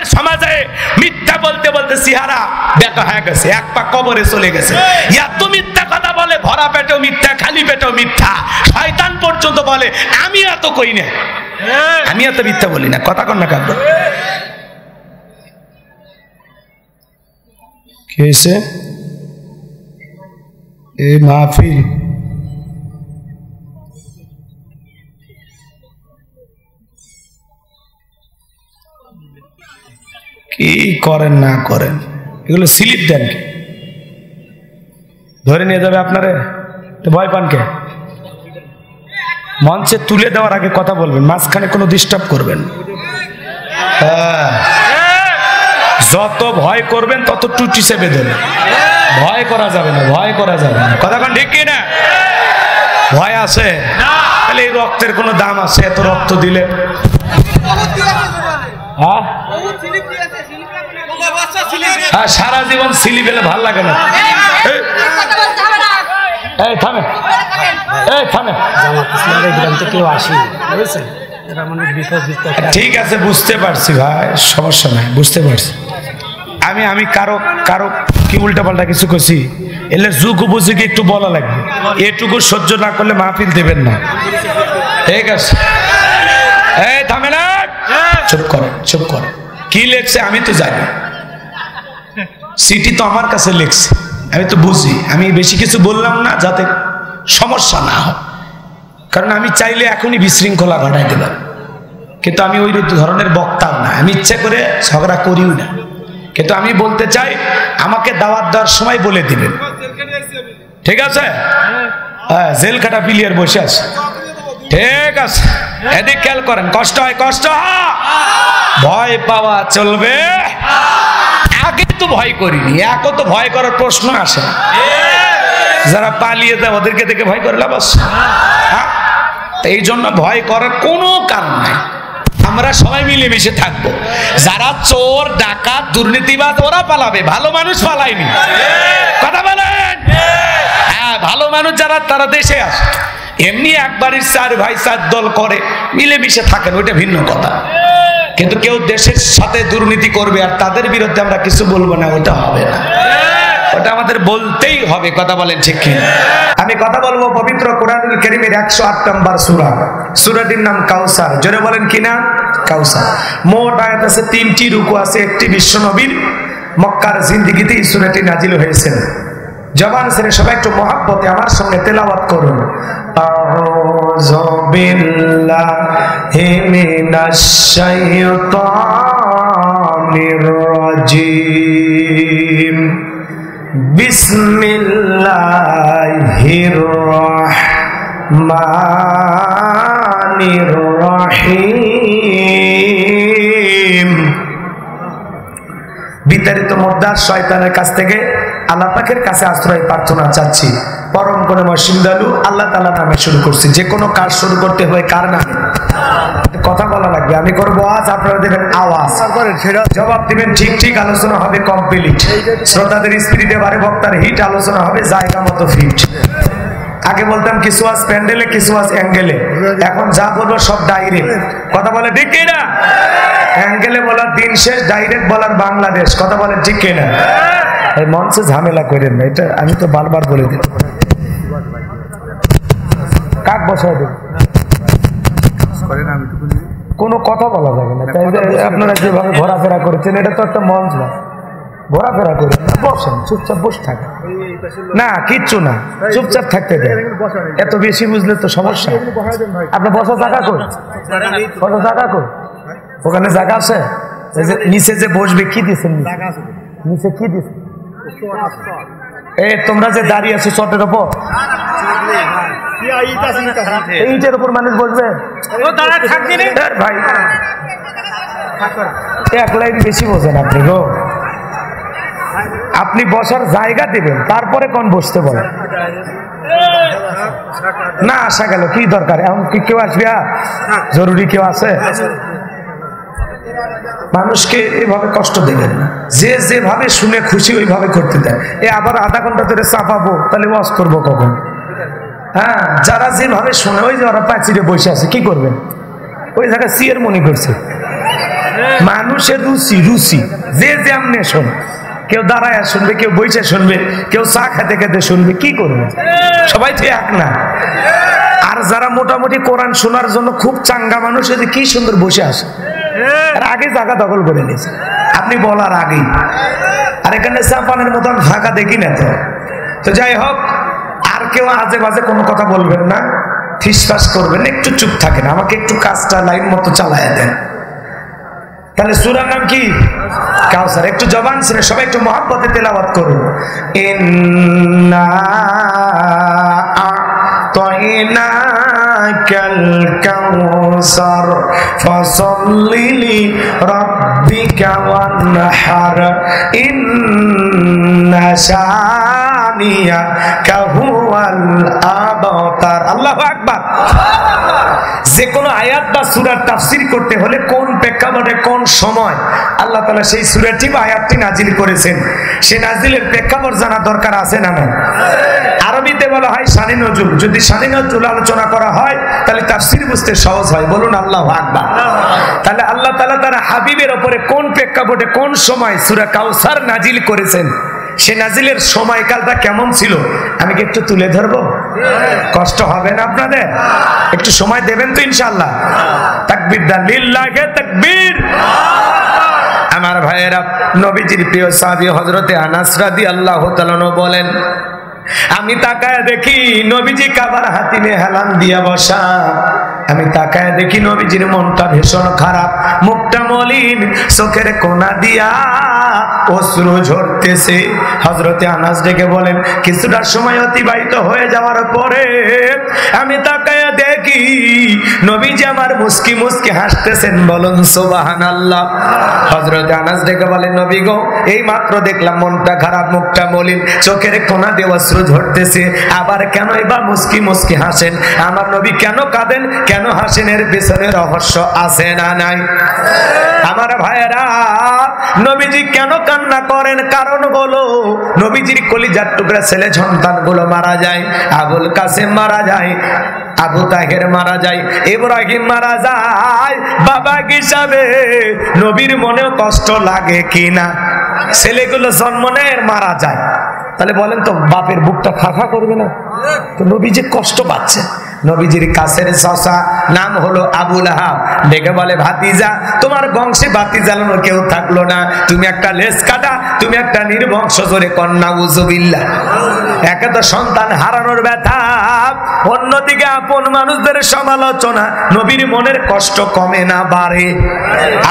আমাদের সমাজে মিথ্যা বলতে বলতে চেহারা বেকা হয়ে গেছে, এক পা কবরে চলে গেছে। এত মিথ্যা কথা বলে, ভরা পেটেও মিথ্যা, খালি পেটেও মিথ্যা। শয়তান পর্যন্ত বলে আমি এত কই না, আমি এত মিথ্যা বলি না। কথা কন না কান্দ কি হয়েছে? এই মাহফিল কি করেন না করেন, এগুলো স্লিপ দেন কি? ধরে নিয়ে যাবে আপনারে, তো ভয় পান কে? মঞ্চে তুলে দেওয়ার আগে কথা বলবেন, মাঝখানে কোনো ডিস্টার্ব করবেন। যত ভয় করবেন তত টুটি চেপে দেবেন। ভয় করা যাবে না, ভয় করা যাবে না। কথা কোন ঠিক কি না? ভয় আছে তাহলে এই রক্তের কোনো দাম আছে? এত রক্ত দিলে সারা জীবন সিলি পেলে ভাল লাগে না। ঠিক আছে, বুঝতে পারছি ভাই, সমস্যা নাই, বুঝতে পারছি। আমি কারো কারো কি উল্টা পাল্টা কিছু করছি, এলে যুগ বুঝে কি একটু বলা লাগবে। এটুকু সহ্য না করলে মাহফিল দেবেন না। ঠিক আছে, এই থামে না, চুপ করে, চুপ করে। কি লেখছে আমি তো জানি, সিটি তো আমার কাছে লেখছে, আমি তো বুঝি। আমি বেশি কিছু বললাম না যাতে সমস্যা না হয়, কারণ আমি চাইলে এখনই বিশৃঙ্খলা ঘটাই দিলাম, কিন্তু আমি ওই ধরনের বক্তাও না, আমি ইচ্ছে করে ঝগড়া করিও না। কিন্তু আমি বলতে চাই, আমাকে দাওয়াত দেওয়ার সময় বলে দিবেন, ঠিক আছে? হ্যাঁ, জেল খাটা প্লেয়ার বসে আছে, ঠিক আছে? এদিক খেয়াল করেন, কষ্ট হয়, কষ্ট হয়, ভয় পাওয়া চলবে। আগে তো ভয় করিনি, এখন তো ভয় করার প্রশ্ন আসে না। যারা পালিয়ে যায় ওদেরকে দেখে ভয় করে লাভ আছে? এই জন্য ভয় করার কোনো কারণ নাই। আমরা সবাই মিলেমিশে থাকবো। যারা চোর, ডাকাত, দুর্নীতিবাদ ওরা পালাবে, ভালো মানুষ পালায়নি। কথা বলেন? হ্যাঁ, ভালো মানুষ যারা তারা দেশে আসে। এমনি একবারই চার ভাই চার দল করে মিলেমিশে থাকেন, ওইটা ভিন্ন কথা। কিন্তু কেউ দেশের সাথে দুর্নীতি করবে আর তাদের বিরুদ্ধে আমরা কিছু বলবো না, ওটা হবে না, ওটা আমাদের বলতেই হবে। কথা বলেন ঠিক কি? আমি কথা বলবো পবিত্র কোরআনুল কারীমের 108 নম্বর সূরা, সূরাটির নাম কাউসার। জোরে বলেন কি নাম? কাউসার। মোট আয়াত আছে 3টি, রুকু আছে 1টি। বিশ্বনবীর মক্কার জিন্দেগিতে এই সূরাটি নাজিল হয়েছে। জবান ছেড়ে সবাই একটু মহব্বতে আমার সঙ্গে তেলাওয়াত করুন। আউযু বিল্লাহি মিনাশ শাইতানির রাজিম। বিসমিল্লাহির রহমানির রহিম। বিতাড়িত মুর্দার শয়তানের কাছ থেকে আল্লাহ পাকের কাছে আশ্রয় প্রার্থনা চাচ্ছি। পরম করুণাময় দয়ালু আল্লাহ তাআলা নামে শুরু করছি। যে কোনো কাজ শুরু করতে হয় কার নামে? কথা বলা লাগবে। আমি করবো আজ, আপনারা দেবেন আওয়াজ, জবাব দিবেন ঠিক ঠিক। আলোচনা হবে কমপ্লিট। শ্রোতাদের স্পিরিটে বারে বক্তার হিট, আলোচনা হবে জায়গা মতো ফিট। আগে বলতাম কিছু আজ প্যান্ডেলে, কিছু আজ অ্যাঙ্গেলে, এখন যা বলবো সব ডাইরেক্ট। কথা বলে ঠিক কিনা? অ্যাঙ্গেলে বলার দিন শেষ, ডাইরেক্ট বলার বাংলাদেশ। কথা বলেন ঠিক কিনা? এই মঞ্চে ঝামেলা করেন না, এটা আমি তো বারবার বলে দিই। কাক বসায় দেব, কোনো কথা বলা যাবে না। তাই আপনারা যেভাবে ঘোরাফেরা করেছেন, এটা তো একটা মঞ্চ না, ঘোরাফেরা করে বসেন, চুপচাপ বসে থাকে না, কিচ্ছু না, চুপচাপ থাকতে দেন। এত বেশি বুঝলে তো সমস্যা। আপনার বসার জায়গা কই? বসার জায়গা কই? ওখানে জায়গা আছে? নিচে যে বসবে কি দিচ্ছেন? নিচে কি দিচ্ছেন? তোমরা যে দাঁড়িয়ে আছো চটের ওপর, এইটার উপর মানুষ বসবে ভাই? একলাই বেশি বোঝেন আপনি গো। আপনি বসার জায়গা দিবেন, তারপরে কোন বসতে বলেন না। আসা গেল কি দরকার? এখন কি কেউ আসবে? জরুরি কেউ আছে? মানুষকে এভাবে কষ্ট দেবেন না। যে যেভাবে শুনে খুশি ওইভাবে করতে দেয়। আবার আধা ঘন্টা ধরে চাপাবো, তাহলে ওয়াজ করবো কখন? হ্যাঁ, যারা যেভাবে শুনে, ওই যে ওরা পাঁচিরে বসে আছে, কি করবেন? ওই জায়গায় সিয়ের মনে করছে, মানুষের রুচি রুচি যে যেমনে শোনে, কেউ দাঁড়ায় শুনবে, কেউ বইসে শুনবে, কেউ চা খেতে খেতে শুনবে, কি করবে? সবাই তো এক না। আর যারা মোটামুটি কোরআন শোনার জন্য খুব চাঙ্গা মানুষ, কি সুন্দর বসে আসে, আর আগে জায়গা দখল করে নিয়েছে আপনি বলার আগেই। আর এখানে চাপানের মতন ফাঁকা দেখি না তো। তো যাই হোক, আর কেউ আজে বাজে কোনো কথা বলবেন না, ফিসফাস করবেন, একটু চুপ থাকেন, আমাকে একটু কাজটা লাইন মতো চালায় দেন। তাহলে সূরার নাম কি? কাউসার। একটু জবান ছিনে সবাই একটু মহব্বতে তেলাওয়াত করুন। ইন্না আ'তাইনাকাল কাউসার ফাসাল্লি লিরাব্বিকা ওয়ানহার ইন্না শানিয়াকা হুয়াল আবতার। আল্লাহু আকবার। যে কোনো আয়াত বা সূরার তাফসীর করতে হলে কোন প্রেক্ষাপটে কোন সময় আল্লাহ তাআলা সেই সূরাটি বা আয়াতটি নাজিল করেছেন, সে নাজিলের প্রেক্ষাপট জানা দরকার আছে না না? আরবিতে বলা হয় শানে নজুল। যদি শানে নজুল আলোচনা করা হয় তাহলে তাফসীর বুঝতে সহজ হয়। বলুন আল্লাহু আকবার। তাহলে আল্লাহ তাআলা তার হাবিবের উপরে কোন প্রেক্ষাপটে কোন সময় সূরা কাউসার নাজিল করেছেন, সে নাজিলের সময়কালটা কেমন ছিল, আমি কি একটু তুলে ধরবো? কষ্ট হবে না আপনাদের? একটু সময় দেবেন তো ইনশাআল্লাহ? তাকবীর দান, লিল্লাহি তাকবীর। আমার ভাইয়েরা, নবীজির প্রিয় সাহাবী হযরতে আনাস রাদিয়াল্লাহু তাআলা বলেন, আমি তাকায় দেখি নবীজি কাবার হাতিমে হেলান দিয়া বসা। আমি তাকায় দেখি নবীজির মনটা ভীষণ খারাপ, মুখটা মলিন, চোখের কোনা দিয়া অশ্রু ঝরতেছে। হযরতে আনাস ডেকে বলেন, কিছুটা সময় অতিবাহিত হয়ে যাওয়ার পরে আমি তাকায় দেখি নবীজি আমার মুস্কি মুস্কি হাসতেছেন। বলুন সুবহানাল্লাহ। হযরতে আনাস ডেকে বলেন, নবী গো, এই মাত্র দেখলাম মনটা খারাপ, মুখটা মলিন, চোখের কোনা দিয়ে অশ্রু ঝরতেছে, আবার কেন এবার মুস্কি মুস্কি হাসেন? আমার নবী কেন কাঁদেন, কেন হাসেন? এর পেছনে রহস্য আছে না নাই? আমার ভাইয়েরা, নবীজি কেন কান্না করেন? কারণ হলো নবীজির কলিজার টুকরা ছেলে সন্তানগুলো মারা যায়। আবুল কাসেম মারা যায়, আবু তাহের মারা যায়, ইব্রাহিম মারা যায়। বাবা হিসাবে নবীর মনেও কষ্ট লাগে কিনা? ছেলেগুলো জন্ম নেয়, মারা যায়, তাহলে বলেন তো বাপের বুকটা খাখা করবে না? তো নবীজি কষ্ট পাচ্ছে। নবীজির কাছের চাচা নাম হলো আবু লাহাব, ডেকে বলে, ভাতিজা, তোমার বংশে বাতি জ্বালানো কেউ থাকলো না, তুমি একটা লেজ কাটা, তুমি একটা নির্বংশ, জোরে কন্যা উযুবিল্লাহ। একে তো সন্তান হারানোর ব্যথা, অন্যদিকে আপন মানুষদের সমালোচনা, নবীর মনের কষ্ট কমে না বাড়ে?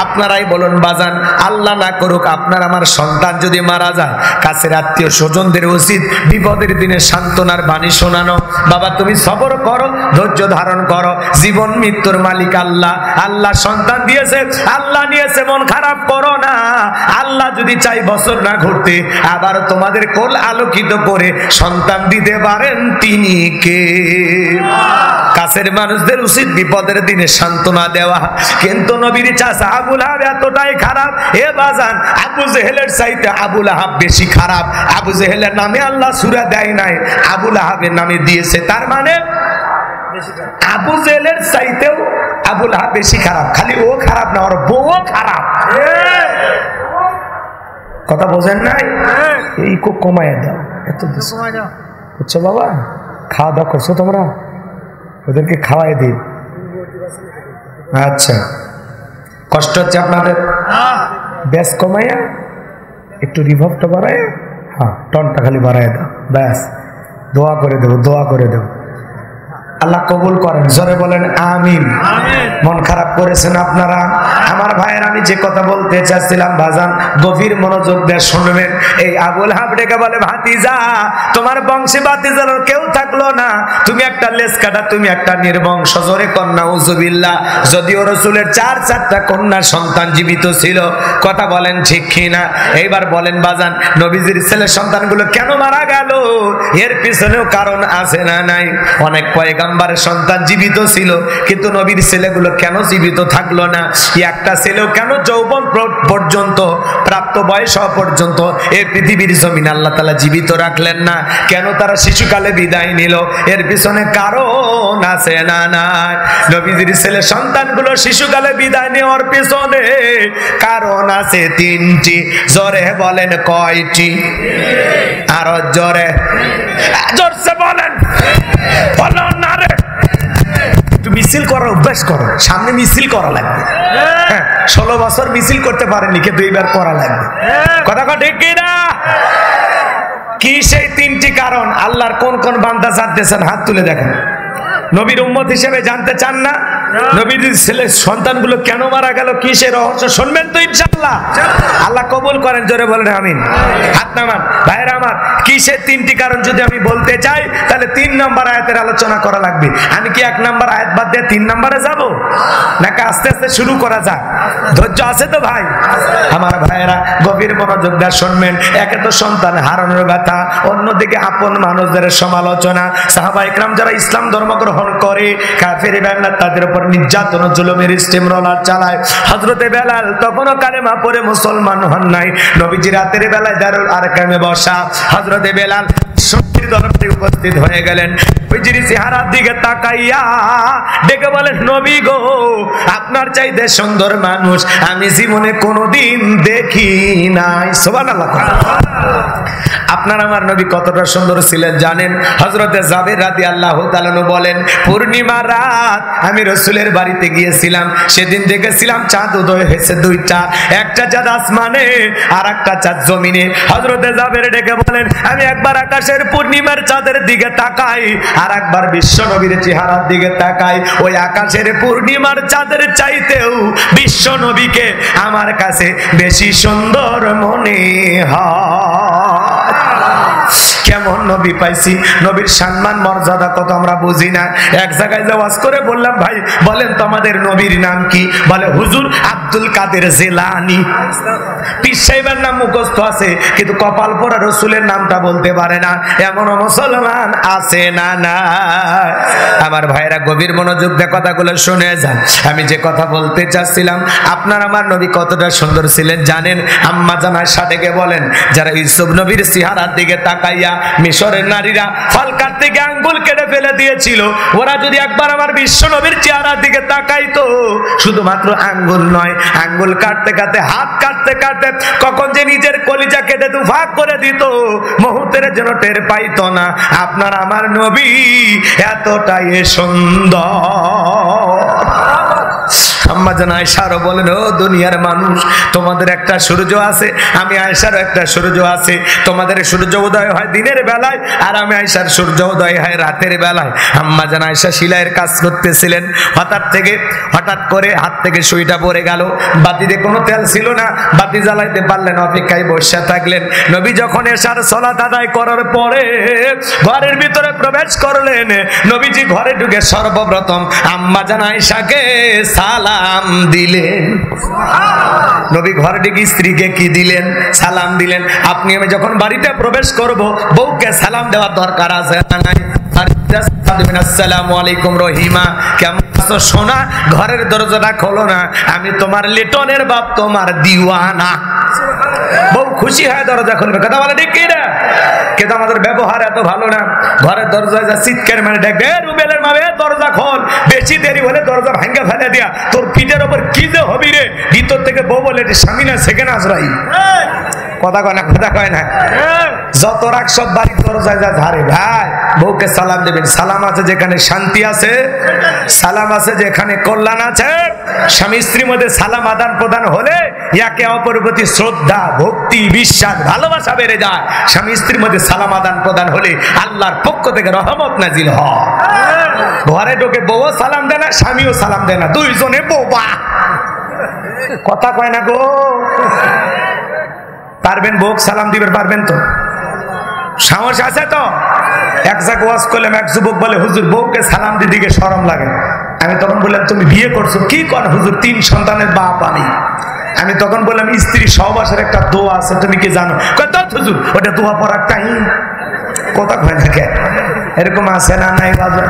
আপনারাই বলুন বাজান, আল্লাহ না করুক আপনার আমার সন্তান যদি মারা যায়, কাছের আত্মীয় স্বজনদের উচিত বিপদের দিনে সান্ত্বনার বাণী শোনানো। বাবা, তুমি সবর করো, ধৈর্য ধারণ করো, জীবন মৃত্যুর মালিক আল্লাহ। আল্লাহ সন্তান দিয়েছে, আল্লাহ নিয়েছে, মন খারাপ করো না। আল্লাহ যদি চাই বছর না ঘুরতে আবার তোমাদের কোল আলোকিত করে সন্তান দিতে পারেন, তিনি কে? কাছের মানুষদের উচিত বিপদের দিনে সান্ত্বনা দেওয়া। কিন্তু নবীর চাচা আবু লাহাব এতটাই খারাপ, এ বাজান, আবু জেহেলের চাইতে আবু লাহাব বেশি খারাপ। আবু জেহেলের নামে আল্লাহ সূরা দেয় নাই, আবু লাহাবের নামে দিয়েছে। তার মানে আবু জেহেলের চাইতেও আবু লাহাব বেশি খারাপ। খালি ও খারাপ না, ওর বউ খারাপ। কথা বোঝেন নাই? এই খুব কমায় দাও, এত বুঝছো বাবা? খাওয়া দাওয়া করছো তোমরা? ওদেরকে খাওয়াই দিন। আচ্ছা, কষ্ট হচ্ছে আপনাদের? ব্যাস কমাইয়া একটু রিভাবটা বাড়ায়, হ্যাঁ, টনটা খালি বাড়ায় দাও, ব্যাস। দোয়া করে দেবো, দোয়া করে দেবো, আল্লাহ কবুল করেন। জোরে বলেন আমিন। মন খারাপ করেছেন আপনারা? আমার ভাইয়ের, আমি যে কথা বলতে চাচ্ছিলাম বাজান, গভীর মনোযোগ দিয়ে শুনবেন। এই আবু লাহাব ডেকে বলে, ভাতিজা, তোমার বংশে বাতি জ্বালানোর কেউ থাকলো না, তুমি একটা লেজ কাটা, তুমি একটা নির্বংশ, জোরে কন্যা উযুবিল্লাহ। যদিও রাসূলের 4-4টা কন্যা সন্তান জীবিত ছিল। কথা বলেন ঠিক কিনা? এইবার বলেন বাজান, নবীজির ছেলে সন্তানগুলো কেন মারা গেল? এর পিছনেও কারণ আছে না নাই? অনেক পয়গম্বরের সন্তান জীবিত ছিল, কিন্তু নবীর ছেলেগুলো কেন জীবিত থাকলো না? একটা ছেলেও কেন যৌবন পর্যন্ত প্রাপ্ত বয়স হওয়া পর্যন্ত এই পৃথিবীর জমিনে আল্লাহ তাআলা জীবিত রাখলেন না কেন? তারা শিশুকালে বিদায় নিল। এর পিছনে কারণ আছে না নাই? নবীজির ছেলে সন্তানগুলো শিশুকালে বিদায় নেওয়ার পিছনে কারণ আছে তিনটি। জোরে বলেন কয়টি? আরো জোরে, জোরসে বলেন। বলো না রে, একটু মিছিল করার অভ্যাস করো, সামনে মিছিল করা লাগবে। 16 বছর মিছিল করতে পারেনি, কে 2 বার করা লাগবে। কথা ঠিক কি না? কি সেই তিনটি কারণ? আল্লাহর কোন কোন বান্দা জানতেছেন? হাত তুলে দেখেন। নবীর উম্মত হিসেবে জানতে চান না? নবীর ছেলে সন্তানগুলো কেন মারা গেল, কি সে রহস্য শুনবেন তো ইনশাআল্লাহ। আল্লাহ কবুল করেন, জোরে বলেন আমিন। হাত নামান ভাইরা আমার। কি সে তিনটি কারণ যদি আমি বলতে চাই তাহলে 3 নম্বর আয়াতের আলোচনা করা লাগবে। আমি কি 1 নম্বর আয়াত বাদ দিয়ে 3 নম্বরে যাব নাকি আস্তে আস্তে শুরু করা যাক? ধৈর্য আছে তো ভাই? আমার ভাইরা গভীর মনোযোগ দিয়ে শুনবেন। একে তো সন্তান হারানোর ব্যথা, অন্যদিকে আপন মানুষদের সমালোচনা। সাহাবা ইকরাম যারা ইসলাম ধর্ম গ্রহণ করে কাফের বেলা তাদের উপর নির্যাতন জুলুমের স্টিমরোলার চালায়। হযরতে বেলাল তখনও কালেমা পড়ে মুসলমান হন নাই। নবীজি রাতের বেলায় দারুল আরকামে বসা। হযরতে বেলাল শক্তির দরবারে উপস্থিত হয়ে গেলেন। নবীজির চেহারার দিকে তাকাইয়া ডেকে বলেন, নবী গো, আপনার চাইতে সুন্দর মানুষ আমি জীবনে কোনোদিন দেখি নাই। সুবহানাল্লাহ। আপনার আমার নবী কতটা সুন্দর ছিলেন জানেন? হযরতে জাবের রাদিয়াল্লাহু তাআলা বলেন, পূর্ণিমা রাত আমি রাসূলের বাড়িতে গিয়েছিলাম। সেদিন দেখেছিলাম চাঁদ উদয় হয়েছে 2টা, একটা চাঁদ আসমানে আর একটা চাঁদ জমিনে। হযরতে জাবের ডেকে বলেন, আমি একবার আকাশের পূর্ণিমার চাঁদের দিকে তাকাই আর একবার বিশ্ব নবীর চেহারার দিকে তাকাই। ওই আকাশের পূর্ণিমার চাঁদের চাইতেও বিশ্ব নবীকে আমার কাছে বেশি সুন্দর মনে হয়। কেমন নবী পাইছি, নবীর সম্মান মর্যাদা কত আমরা বুঝি না। এক জায়গায় ওয়াজ করে বললাম, ভাই বলেন তো আমাদের নবীর নাম কি? বলে, হুজুর আব্দুল কাদের জিলানী। পীর সাহেবের নাম মুখস্থ আছে কিন্তু কপাল পরা রাসূলের নামটা বলতে পারে না। এমন মুসলমান আছে না? না। আমার ভাইরা গভীর মনোযোগ দিয়ে কথাগুলো শুনে যান। আমি যে কথা বলতে চাচ্ছিলাম, আপনার আমার নবী কতটা সুন্দর ছিলেন জানেন? আম্মা জান আয়েশা ডেকে বলেন, যারা ইউসুফ নবীর চেহারার দিকে তাকাইয়া মিশরের নারীরা ফল কাটতে গিয়ে আঙ্গুল কেটে ফেলে দিয়েছিল, ওরা যদি একবার আমার বিশ্ব নবীর চেহারার দিকে তাকাইতো, শুধুমাত্র আঙ্গুল নয়, আঙ্গুল কাটতে কাটতে হাত কাটতে কাটতে কখন যে নিজের কলিজা কেটে দুভাগ করে দিত মুহূর্তের যেন টের পাইতো না। আপনার আমার নবী এতটাই সুন্দর। আম্মা জান আয়েশারও বলেন, ও দুনিয়ার মানুষ, তোমাদের একটা সূর্য আছে, আমি আয়েশারও একটা সূর্য আছে। তোমাদের সূর্য উদয় হয় দিনের বেলায় আর আমি আয়েশার সূর্য উদয় হয় রাতের বেলায়। আম্মা জান আয়েশা সেলাইয়ের কাজ করতেছিলেন, হঠাৎ করে হাত থেকে সুইটা পড়ে গেল। বাতিতে কোনো তেল ছিল না, বাতি জ্বালাইতে পারলেন, অপেক্ষায় বসে থাকলেন। নবী যখন এশার সালাত আদায় করার পরে ঘরের ভিতরে প্রবেশ করলেন, নবীজি ঘরে ঢুকে সর্বপ্রথম আম্মা জান আয়েশাকে সালাম দিলেন। নবী ঘরে ঢুকে স্ত্রীকে কি দিলেন? সালাম দিলেন। আপনি আমি যখন বাড়িতে প্রবেশ করব, বউকে সালাম দেওয়ার দরকার আছে না নাই? আসসালামু আলাইকুম রহিমা, কেমন আছো সোনা? ঘরের দরজাটা খোলো না, আমি তোমার লিটনের বাপ, তোমার দিওয়ানা। বউ খুশি হয় দরজা খুলবে। কথা বলে ঠিক কি না? কিন্তু আমাদের ব্যবহার এত ভালো না। ঘরের দরজায় যা চিৎকার মানে ডাকবে, রুবেলের মা, দরজা খোল। বেশি দেরি হলে দরজা ভাঙ্গা ফেলে দিয়া তোর পিঠের উপর কি যে হবি রে। ভিতর থেকে বউ বলে, স্বামী না সেকেন্ড আজরাই। কথা কয় না? কথা কয় না? যত রাগ সব বাড়ির দরজায় যা ধারে। ভাই বউকে সালাম দেবেন। সালাম আছে যেখানে শান্তি আছে, সালাম আছে যেখানে কল্যাণ আছে। স্বামী স্ত্রীর মধ্যে সালাম আদান প্রদান হলে একে অপরের প্রতি শ্রদ্ধা, ভক্তি, বিশ্বাস, ভালোবাসা বেড়ে যায়। স্বামী স্ত্রীর মধ্যে সালাম আদান প্রদান হলে আল্লাহর পক্ষ থেকে রহমত নাজিল হয়। ঘরে ঢোকে বউও সালাম দেয় না, স্বামীও সালাম দেয় না, দুইজনে বোবা। কথা কয় না গো? পারবেন বউক সালাম দিবেন? পারবেন তো? সাহস আছে তো? এক জায়গায় ওয়াজ করলাম, এক যুবক বলে, হুজুর বউকে সালাম দিদিকে শরম লাগে। আমি তখন বললাম, তুমি বিয়ে করছো? কি কর হুজুর, 3 সন্তানের বাপ আমি। আমি তখন বললাম, স্ত্রী সহবাসের একটা দোয়া আছে, তুমি কি জানো? কত হুজুর, ওটা দোয়া পড়ার টাইম। কথা কয় না কে? এরকম আছে না নাই বাজার?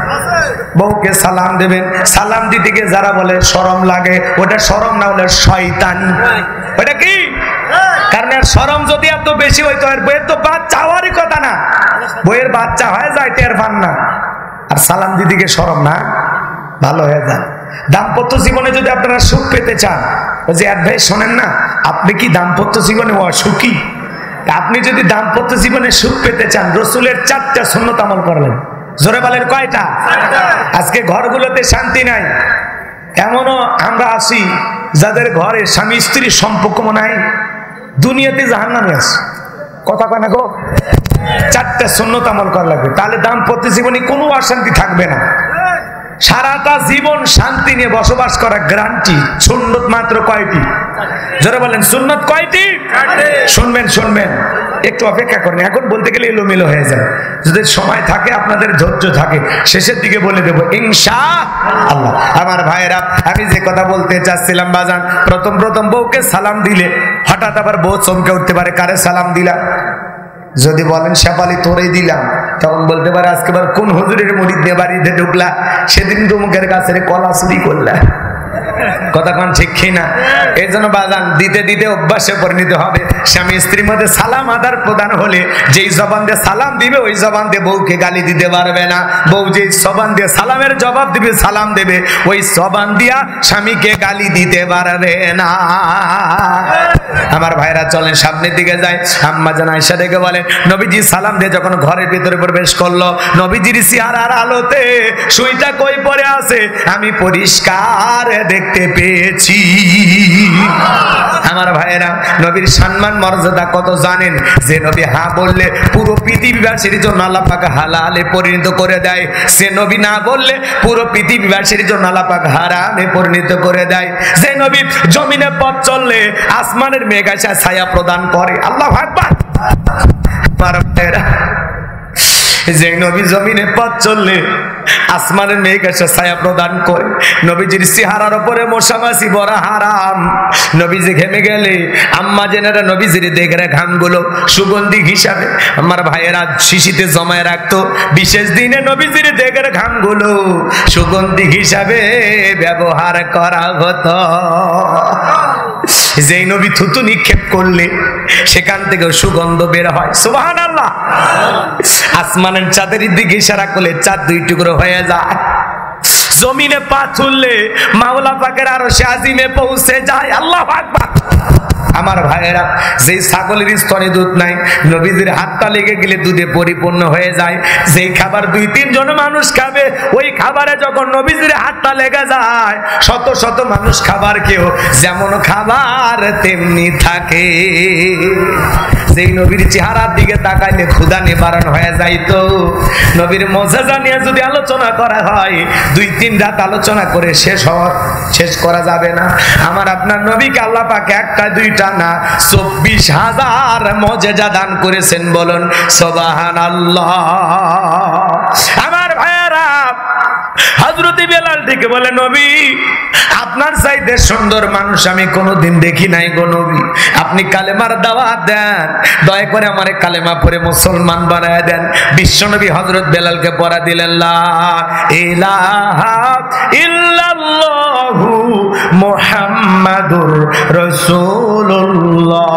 বউকে সালাম দেবেন। সালাম দিতে গিয়ে যারা বলে শরম লাগে, ওটা শরম না, হলে শয়তানি। ওটা কি? কারণ এর শরম যদি এত বেশি হইতো, এর বইয়ের তো বাচ্চা হওয়ারই কথা না, বইয়ের বাচ্চা হয়ে যায় টের পান না। আর সালাম দিদিকে শরম না, ভালো হয়ে যান। দাম্পত্য জীবনে যদি আপনারা সুখ পেতে চান, ওই যে অ্যাডভাইস শোনেন না, আপনি কি দাম্পত্য জীবনে অসুখী? আপনি যদি দাম্পত্য জীবনে সুখ পেতে চান, রসুলের 4টা সুন্নত আমল করলেন। জোরে বলেন কয়টা? আজকে ঘরগুলোতে শান্তি নাই। এমনও আমরা আছি যাদের ঘরে স্বামী স্ত্রীর সম্পর্ক মনে হয় দুনিয়াতে জাহান্নামে আছে। কথা কয় না গো? 4টা সুন্নত আমল করা লাগবে, তাহলে দাম্পত্য জীবনে কোনো অশান্তি থাকবে না। সারাটা জীবন শান্তি নিয়ে বসবাস করা গ্যারান্টি। সুন্নত মাত্র কয়টি? যারা বলেন সুন্নত কয়টি? শুনবেন শুনবেন, একটু অপেক্ষা করেন, এখন বলতে গেলে এলোমেলো হয়ে যায়। যদি সময় থাকে, আপনাদের ধৈর্য থাকে, শেষের দিকে বলে দেব ইনশাআল্লাহ। আমার ভাইয়েরা, আমি যে কথা বলতে চাচ্ছিলাম বাজান, প্রথম বউকে সালাম দিলে হঠাৎ আবার বউ চমকে উঠতে পারে, কারে সালাম দিলাম? যদি বলেন শেফালি তোরেই দিলাম, তখন বলতে পারে আজকে বার কোন হুজুরের মুরিদ দিয়ে বাড়িতে ঢুকলা, সেদিন তো মুখের কাছে কলা চুরি করলা। কথা কোন ঠিক না? এই জন্য বাজান দিতে দিতে অভ্যাসে পরিণত হবে। স্বামী স্ত্রীর মধ্যে সালাম আদার প্রদান হলে যেই জবান দিয়ে সালাম দিবে, ওই জবান দিয়ে বউকে গালি দিতে পারবে না। বউ যেই জবান দিয়ে সালামের জবাব দিবে, সালাম দেবে, ওই জবান দিয়া স্বামীকে গালি দিতে পারবে না। আমার ভাইরা চলেন সামনের দিকে যায়। আম্মা জান আয়েশা ডেকে বলেন, নবীজি সালাম দিয়ে যখন ঘরের ভিতরে প্রবেশ করলো, নবীজির চেহারার আলোতে সুইটা কই পড়ে আছে আমি পরিষ্কার দেখতে পেয়েছি। আমার ভাইয়েরা, নবীর সম্মান মর্যাদা কত জানেন? যে নবী হ্যাঁ বললে পুরো পৃথিবীবাসীর জন্য আল্লাহ পাক হালালে পরিণত করে দেয়, সে নবী না বললে পুরো পৃথিবীবাসীর জন্য আল্লাহ পাক হারামে পরিণত করে দেয়। যে নবী জমিনে পথ চললে আসমানের মেঘ এসে ছায়া প্রদান করে। আল্লাহু আকবার। আমার ভাইয়েরা, যে নবী জমিনে পথ চললে আসমানের মেঘ এসে ছায়া প্রদান করে। নবীজির চেহারার উপরে মশা মাছি বড় হারাম। নবীজি ঘেমে গেলে আম্মা জেনারা নবীজির দেখে ঘামগুলো সুগন্ধি হিসাবে আমার ভাইয়েরা শিশিতে জমায় রাখতো। বিশেষ দিনে নবীজির দেখে ঘামগুলো সুগন্ধি হিসাবে ব্যবহার করা হতো। যেই নবী থুতু নিক্ষেপ করলে সেখান থেকে সুগন্ধ বের হয়। সুবহানাল্লাহ। আসমানের চাঁদের দিকে ইশারা করলে চাঁদ 2 টুকরো হয়ে যায়। জমিনে পা তুললে মাওলা পাকের আরশে আজিমে পৌঁছে যায়। আল্লাহু আকবার। আমার ভাইয়েরা, যেই ছাগলের স্তনে দুধ নাই, নবীজির হাতটা লেগে গেলে দুধে পরিপূর্ণ হয়ে যায়। যেই খাবার 2-3 জন মানুষ খাবে, ওই খাবারে যখন নবীজির হাতটা লেগে যায়, শত শত মানুষ খাবার কেউ যেমন খাবার তেমনি থাকে। যেই নবীর চেহারার দিকে তাকাইলে ক্ষুধা নিবারণ হয়ে যাইতো। নবীর মর্যাদা নিয়ে যদি আলোচনা করা হয়, 2-3 রাত আলোচনা করে শেষ করা যাবে না। আমার আপনার নবীকে আল্লাহ পাক 1টা 2টা না 24,000 মর্যাদা দান করেছেন। বলুন সুবহানাল্লাহ। আমার ভাইয়েরা, হযরত বেলাল থেকে বলে, নবী আপনার চাইতে সুন্দর মানুষ আমি কোনোদিন দেখি নাই গো নবী। আপনি কালেমার দাওয়াত দেন, দয়া করে আমারে কালেমা পড়ে মুসলমান বানায় দেন। বিশ্বনবী হযরত বেলালকে পড়া দিলেন, লা ইলাহা ইল্লাল্লাহু মুহাম্মাদুর রাসূলুল্লাহ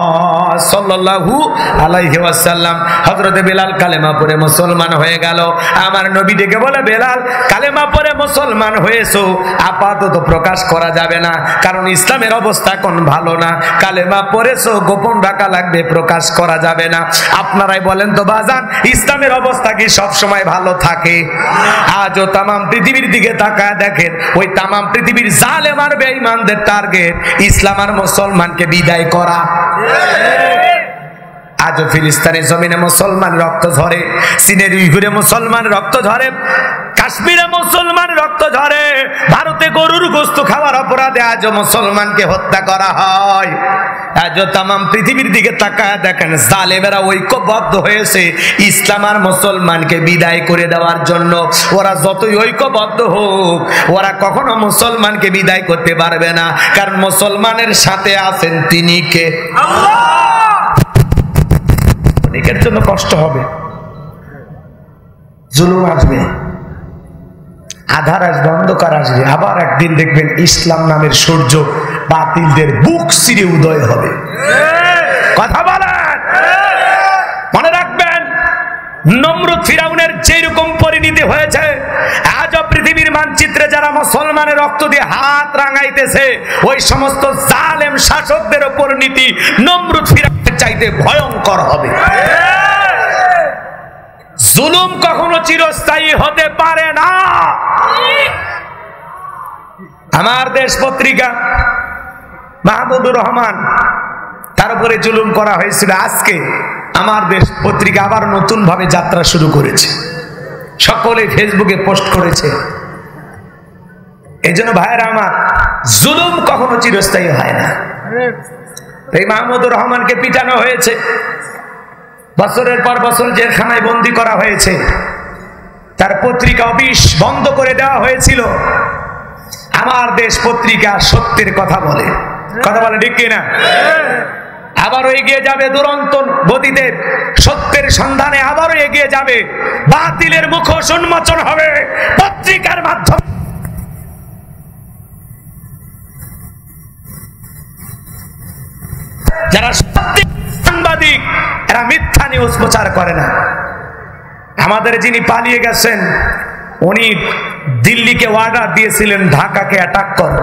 সাল্লাল্লাহু আলাইহি ওয়াসাল্লাম। হযরত বেলাল কালেমা পড়ে মুসলমান হয়ে গেল। আমার নবী ডেকে বলে, বেলাল কালেমা পড়ে মুসলমান হয়েছো, আপাতত প্রকাশ করা যাবে না, কারণ ইসলামের অবস্থা কোন ভালো না। কালেমা পড়েছো, গোপন রাখা লাগবে, প্রকাশ করা যাবে না। আপনারাই বলেন তো বাজান, ইসলামের অবস্থা কি সব সময় ভালো থাকে? আজও তামাম পৃথিবীর দিকে তাকায় দেখেন, ওই তামাম পৃথিবীর জালেম আর বেঈমানদের টার্গেট ইসলাম আর মুসলমানকে বিদায় করা। আজও ফিলিস্তিনের জমিনে মুসলমান রক্ত ঝরে, চীনের উইঘুরে মুসলমান রক্ত ঝরে, কাশ্মীরে মুসলমান রক্ত ঝরে, ভারতে গরুর গোশত খাওয়ার অপরাধে আজও মুসলমানকে হত্যা করা হয়। আজও তামাম পৃথিবীর দিকে তাকায় দেখেন, জালেমেরা ঐক্যবদ্ধ হয়েছে ইসলাম আর মুসলমানকে বিদায় করে দেওয়ার জন্য। ওরা যতই ঐক্যবদ্ধ হোক, ওরা কখনো মুসলমানকে বিদায় করতে পারবে না, কারণ মুসলমানের সাথে আছেন তিনি কে? আল্লাহ। অনেকের জন্য কষ্ট হবে, জুলুম আসবে, আধার আসবে, অন্ধকার আসবে, আবার একদিন দেখবেন ইসলাম নামের সূর্য বাতিলদের বুক চিরে উদয় হবে। কথা মুসলমানের রক্ত দিয়ে হাত রাঙাইতেছে, ওই সমস্ত জালেম শাসকদের উপর নীতি নমরুদ ফিরাউনের চাইতে ভয়ঙ্কর হবে। জুলুম কখনো চিরস্থায়ী হতে পারে না। আমার দেশ পত্রিকা মাহমুদুর রহমান, তার উপরে জুলুম করা হয়েছিল। আজকে আমার দেশ পত্রিকা আবার নতুন ভাবে যাত্রা শুরু করেছে, সকলে ফেসবুকে পোস্ট করেছে। এই জন্য ভাইয়েরা আমার, জুলুম কখনো চিরস্থায়ী হয় না। এই মাহমুদুর রহমানকে পিটানো হয়েছে, বছরের পর বছর জেলখানায় বন্দী করা হয়েছে, তার পত্রিকা অফিস বন্ধ করে দেওয়া হয়েছিল। আমার দেশ পত্রিকা সত্যের কথা বলে, কথা বলে ঠিক কিনা? আবারও এগিয়ে যাবে দুরন্ত গতিতে, সত্যের সন্ধানে আবারও এগিয়ে যাবে, বাতিলের মুখোশ উন্মোচন হবে পত্রিকার মাধ্যমে। যারা সত্যি সাংবাদিক, এরা মিথ্যা নিউজ প্রচার করে না। আমাদের যিনি পালিয়ে গেছেন, উনি দিল্লিকে অর্ডার দিয়েছিলেন ঢাকাকে অ্যাটাক করো।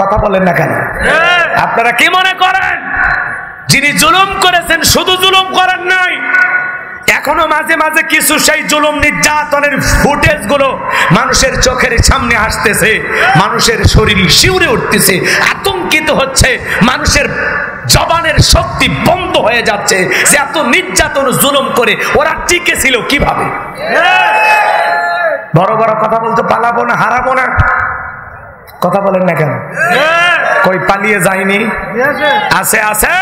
কথা বলেন না কেন? আপনারা কি মনে করেন যিনি জুলুম করেছেন শুধু জুলুম করেন নাই, এখনো মাঝে মাঝে কিছু সেই জুলুম নির্যাতনের ফুটেজ গুলো মানুষের চোখের সামনে আসতেছে, মানুষের শরীর শিউরে উঠতেছে, আতঙ্কিত হচ্ছে, মানুষের জবানের শক্তি বন্ধ হয়ে যাচ্ছে যে এত নির্যাতন জুলুম করে ওরা টিকে ছিল কিভাবে। বড় বড় কথা বলতে পালাবো না, হারাবো না। কথা বলেন না কেন? কই পালিয়ে যায়নি, আছে আছে।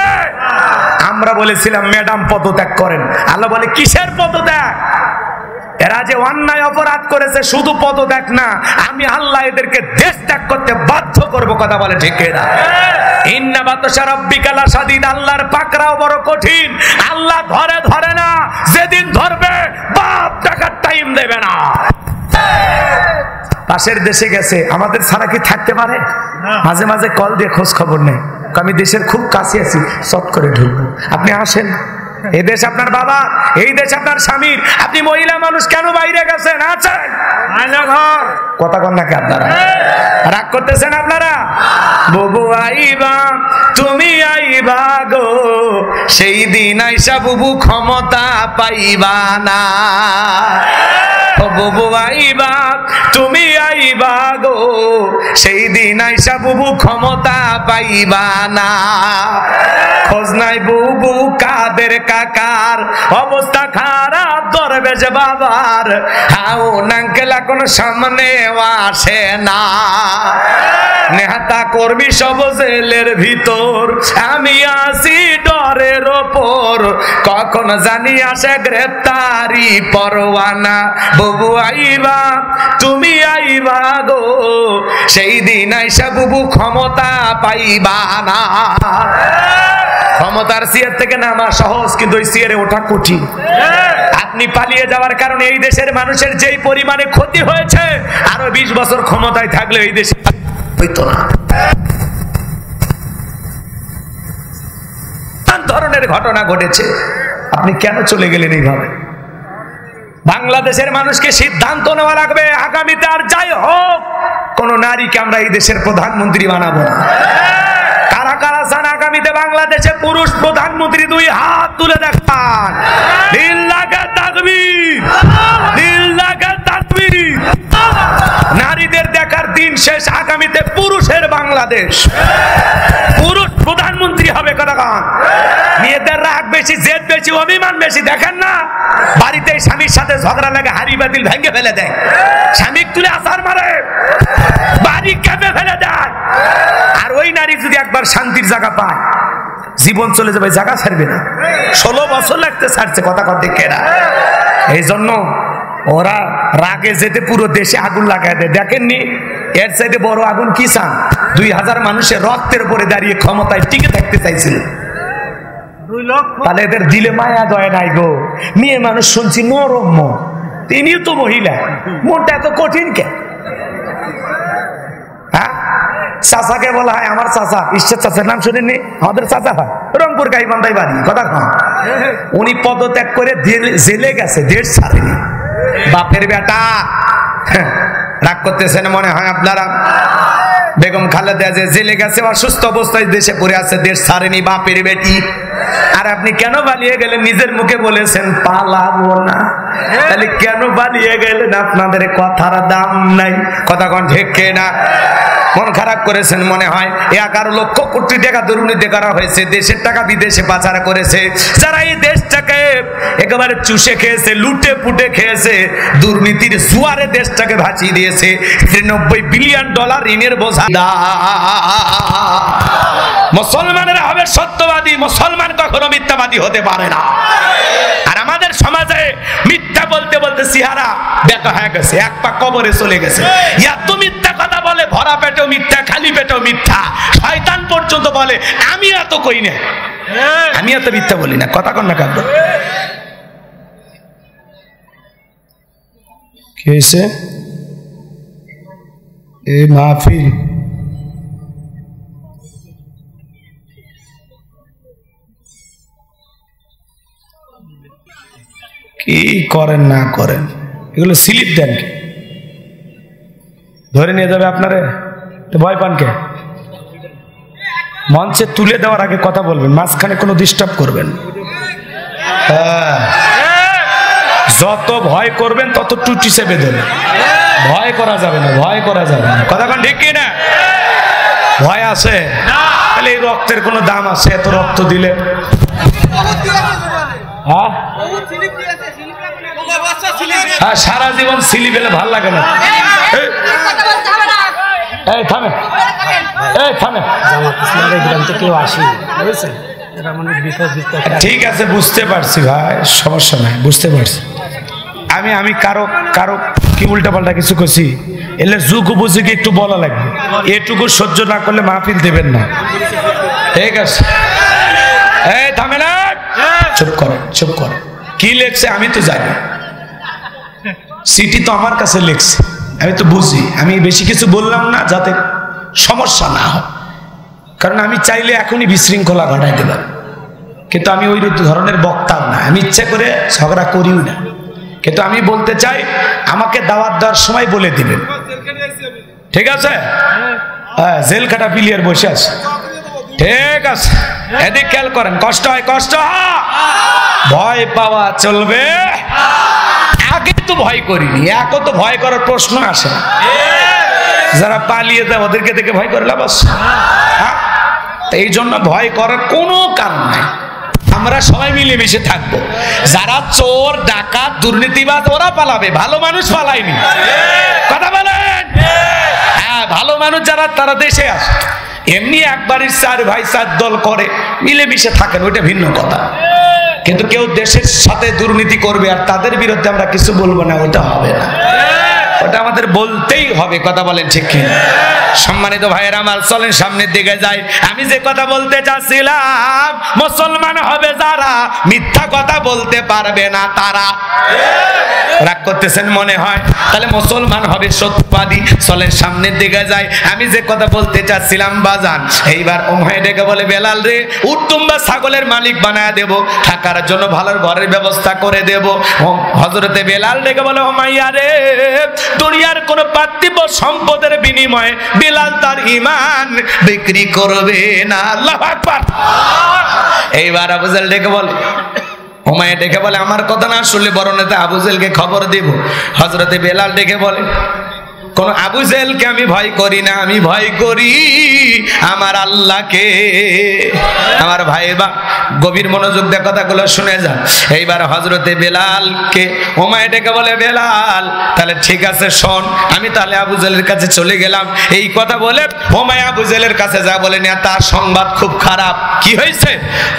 আমরা বলেছিলাম ম্যাডাম পদত্যাগ করেন, আল্লাহ বলে কিসের পদত্যাগ? এরা যে অন্যায় অপরাধ করেছে শুধু পদত্যাগ না, আমি আল্লাহ এদেরকে দেশ ত্যাগ করতে বাধ্য করব। কথা বলে ঠিক না? ইন্না বাতশা রাব্বিকা লাশাদীদ, আল্লাহর পাকড়াও বড় কঠিন। আল্লাহ ধরে ধরে না, যেদিন ধরবে বাপ টাকার টাইম দেবে না। পাশের দেশে গেছে, আমাদের ছাড়া কি থাকতে পারে? মাঝে মাঝে কল দিয়ে খোঁজ খবর নেই, আমি দেশের খুব কাছে আছি, চট করে ঢুকবো, আপনি আসেন। এই দেশ আপনার বাবা, এই দেশ আপনার স্বামীর, আপনি মহিলা মানুষ কেন বাইরে গেছেন? আছেন কথা কন নাকি? আপনারা রাগ করতেছেন? আপনারা বুবু আইবা, তুমি আইবা গো, সেই দিন আইসা বুবু ক্ষমতা পাইবা না। বুবু আইবা, তুমি আইবা গো, সেই দিন আইসা বুবু ক্ষমতা পাইবা না। খোঁজ নাই বুবু কাদের কাকার, অবস্থা খারাপ দরবেশ বাবার, হাও নাঙ্কেল এখন সামনে আসে না। নেহাতা করবি সব জেলের ভিতর, আমি আসি ডরের ওপর, কখন জানি আসে গ্রেপ্তারি পরোয়ানা। বুবু আইবা, তুমি আইবা গো, সেই দিন আইসা বুবু ক্ষমতা পাইবা না। ক্ষমতার চেয়ার থেকে নামা সহজ, কিন্তু ওই চেয়ারে ওঠা কঠিন। আপনি পালিয়ে যাওয়ার কারণে এই দেশের মানুষের যেই পরিমাণে ক্ষতি হয়েছে, আরো 20 বছর ক্ষমতায় থাকলে এই দেশে হইতো না। ধরনের ঘটনা ঘটেছে, আপনি কেন চলে গেলেন এইভাবে? বাংলাদেশের মানুষকে সিদ্ধান্ত নেওয়া লাগবে, আগামীতে আর যাই হোক কোন নারীকে আমরা এই দেশের প্রধানমন্ত্রী বানাবো না। কারা কারা চান আগামীতে বাংলাদেশে পুরুষ প্রধানমন্ত্রী? 2 হাত তুলে দেখান। লিল্লাহি তাকবীর, লিল্লাহি তাকবীর। নারীদের দেখার দিন শেষ, আগামীতে পুরুষের বাংলাদেশ, পুরুষ প্রধানমন্ত্রী হবে। কথা কান, মেয়েদের রাগ বেশি, জেদ বেশি, অভিমান বেশি। দেখেন না, বাড়িতে স্বামীর সাথে ঝগড়া লাগে, হাড়ি বাতিল ভেঙে ফেলে দেয়, স্বামী তুলে আছাড় মারে, বাড়ি কেঁপে ফেলে দেয়। আর ওই নারী যদি একবার শান্তির জায়গা পায়, জীবন চলে যাবে, জায়গা ছাড়বে না। 16 বছর লাগতে ছাড়ছে। কথা কথা দেখে না, এই জন্য ওরা রাগে যেতে পুরো দেশে আগুন লাগায় দেয়। দেখেননি, এর চাইতে বড় আগুন কি চান? 2000 মানুষের রক্তের উপরে দাঁড়িয়ে ক্ষমতায় টিকে থাকতে চাইছিল। তাহলে এদের দিলে মায়া দয়া নাই গো। মেয়ে মানুষ শুনছি নরম, তিনিও তো মহিলা, মনটা এত কঠিন কে? হ্যাঁ, চাচাকে বলা হয় আমার চাচা, ঈশ্বর চাচার নাম শুনেননি? আমাদের চাচা হয়, রংপুর গাইবান্ধায় বাড়ি। কথা কন, উনি পদত্যাগ করে জেলে গেছে, দেশ ছাড়েনি। বাপের বেটা রাগ করতেছেন মনে হয় আপনারা। বেগম খালেদা যে জেলে গেছে অসুস্থ অবস্থায় দেশে পড়ে আছে, দেশ ছাড়েনি বাপের বেটি। আর আপনি কেন পালিয়ে গেলেন? নিজের মুখে বলেছেন পালাবো না। তাহলে কেন পালিয়ে গেলেন? আপনাদের কথার দাম নাই। কথা কোন ঠিক না? মন খারাপ করেছেন মনে হয়। 11 লক্ষ কোটি টাকা দুর্নীতি করা হয়েছে, দেশের টাকা বিদেশে পাচার করেছে। যারা এই দেশটাকে একেবারে চুষে খেয়েছে, লুটে পুটে খেয়েছে, দুর্নীতির জুয়ারে দেশটাকে ভাসিয়ে দিয়েছে। 90 বিলিয়ন ডলার ঋণের বোঝা। মুসলমানেরা হবে সত্যবাদী, মুসলমান কখনো মিথ্যাবাদী হতে পারে না। আর আমাদের সমাজে মিথ্যা বলতে বলতে চেহারা বেকা হয়ে গেছে, এক পা কবরে চলে গেছে। এত মিথ্যা কথা বলে, ভরা পেটেও মিথ্যা, খালি পেটেও মিথ্যা। শয়তান পর্যন্ত বলে আমি এত কই না, আমি এত মিথ্যা বলি না। কথা কন না কান্দ কি হয়েছে? এই মাহফিল কি করেন না করেন, এগুলো স্লিপ দেন কি? ধরে নিয়ে যাবে আপনারে, তো ভয় পান কে? মঞ্চে তুলে দেওয়ার আগে কথা বলবেন, মাঝখানে কোনো ডিস্টার্ব করবেন। যত ভয় করবেন তত টুটি চেপে দেবেন। ভয় করা যাবে না, ভয় করা যাবে না। কথা কোন ঠিক না? ভয় আছে তাহলে এই রক্তের কোনো দাম আছে? এত রক্ত দিলে সারা জীবন সিলি পেলে ভাল লাগে না। এই থামে, এই থামে। ঠিক আছে, বুঝতে পারছি ভাই, সমস্যা নাই, বুঝতে পারছি। আমি কারো কারো কি উল্টা পাল্টা কিছু করছি, এলে যুগ উপযোগী একটু বলা লাগবে। এটুকু সহ্য না করলে মাহফিল দেবেন না। ঠিক আছে, এই থামে না, চুপ করে, চুপ করে। কি লেখছে আমি তো জানি, সিটি তো আমার কাছে লেখছে, আমি তো বুঝি। আমি বেশি কিছু বললাম না যাতে সমস্যা না হয়, কারণ আমি চাইলে এখনই বিশৃঙ্খলা ঘটাই দিলাম, কিন্তু আমি ওই ধরনের বক্তাও না, আমি ইচ্ছে করে ঝগড়া করিও না। কিন্তু আমি বলতে চাই, আমাকে দাওয়াত দেওয়ার সময় বলে দিবেন, ঠিক আছে? হ্যাঁ, জেল খাটা প্লেয়ার বসে আছে, ঠিক আছে? এদিক খেয়াল করেন, কষ্ট হয়, কষ্ট হয়, ভয় পাওয়া চলবে। আগে তো ভয় করিনি, এখন তো ভয় করার প্রশ্ন আসে না। যারা পালিয়ে যায় ওদেরকে দেখে ভয় করে লাভ আছে? এই জন্য ভয় করার কোনো কারণ নাই। আমরা সবাই মিলেমিশে থাকবো। যারা চোর, ডাকাত, দুর্নীতিবাজ ওরা পালাবে, ভালো মানুষ পালায়নি। কথা বলেন? হ্যাঁ, ভালো মানুষ যারা তারা দেশে আসে। এমনি একবারই 4 ভাই 4 দল করে মিলেমিশে থাকেন, ওইটা ভিন্ন কথা। কিন্তু কেউ দেশের সাথে দুর্নীতি করবে আর তাদের বিরুদ্ধে আমরা কিছু বলবো না, ওটা হবে না, ওটা আমাদের বলতেই হবে। কথা বলেন ঠিক কি? সম্মানিত ভাইয়েরা আমার, চলেন সামনের দিকে যাই। আমি যে কথা বলতে চাচ্ছিলাম, মুসলমান হবে যারা মিথ্যা কথা বলতে পারবে না তারা। রাগ করতেছেন মনে হয়? তাহলে মুসলমান হবে সত্যবাদী। চলেন সামনের দিকে যাই। আমি যে কথা বলতে চাচ্ছিলাম বাজান, এইবার ওমায় ডেকে বলে বেলাল রে, উত্তম বা ছাগলের মালিক বানায় দেব, থাকার জন্য ভালো ঘরের ব্যবস্থা করে দেব। হযরতে বেলাল ডেকে বলে ওমাইয়া রে, দুনিয়ার কোন পার্থিব সম্পদের বিনিময়ে বেলাল তার ঈমান বিক্রি করবে না। আল্লাহু আকবার। এইবার আবু জাহেল ডেকে বলে, ওমাইয়া ডেকে বলে আমার কথা না শুনলে বড় নেতা আবু জাহেলকে খবর দেব। হযরতে বেলাল ডেকে বলে, কোন আবু জাহেলকে আমি ভয় করি না, আমি ভয় করি আমার আল্লাহকে। আমার ভাইরা গভীর মনোযোগ দিয়ে কথাগুলো শুনে যান। এইবার হযরতে বেলালকে ওমায় ডেকে বলে, বেলাল তাহলে ঠিক আছে শোন, আমি তাহলে আবু জাহেলের কাছে চলে গেলাম। এই কথা বলে ওমায় আবু জাহেলের কাছে যা বলে না, তার সংবাদ খুব খারাপ। কি হয়েছে?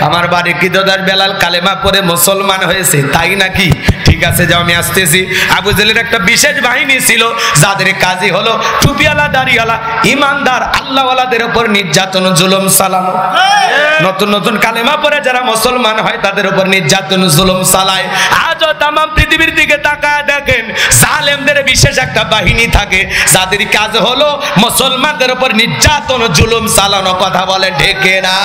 আমার বাড়ি কিদার বেলাল কালেমা পড়ে মুসলমান হয়েছে। তাই নাকি? ঠিক আছে যাও, আমি আসতেছি। আবু জাহেলের একটা বিশেষ বাহিনী ছিল, যাদের কাজই হলো টুপিওয়ালা, দাড়িওয়ালা, ইমানদার আল্লাহওয়ালাদের উপর নির্যাতন, জুলুম চালানো। নতুন নতুন কালেমা পড়ে যারা মুসলমান হয় তাদের উপর নির্যাতন, জুলুম চালায়। আজও তাম পৃথিবীর দিকে তাকায় দেখেন, জালেমদের বিশেষ একটা বাহিনী থাকে, যাদের কাজ হলো মুসলমানদের উপর নির্যাতন, জুলুম চালানো। কথা বলে ঢেকে না?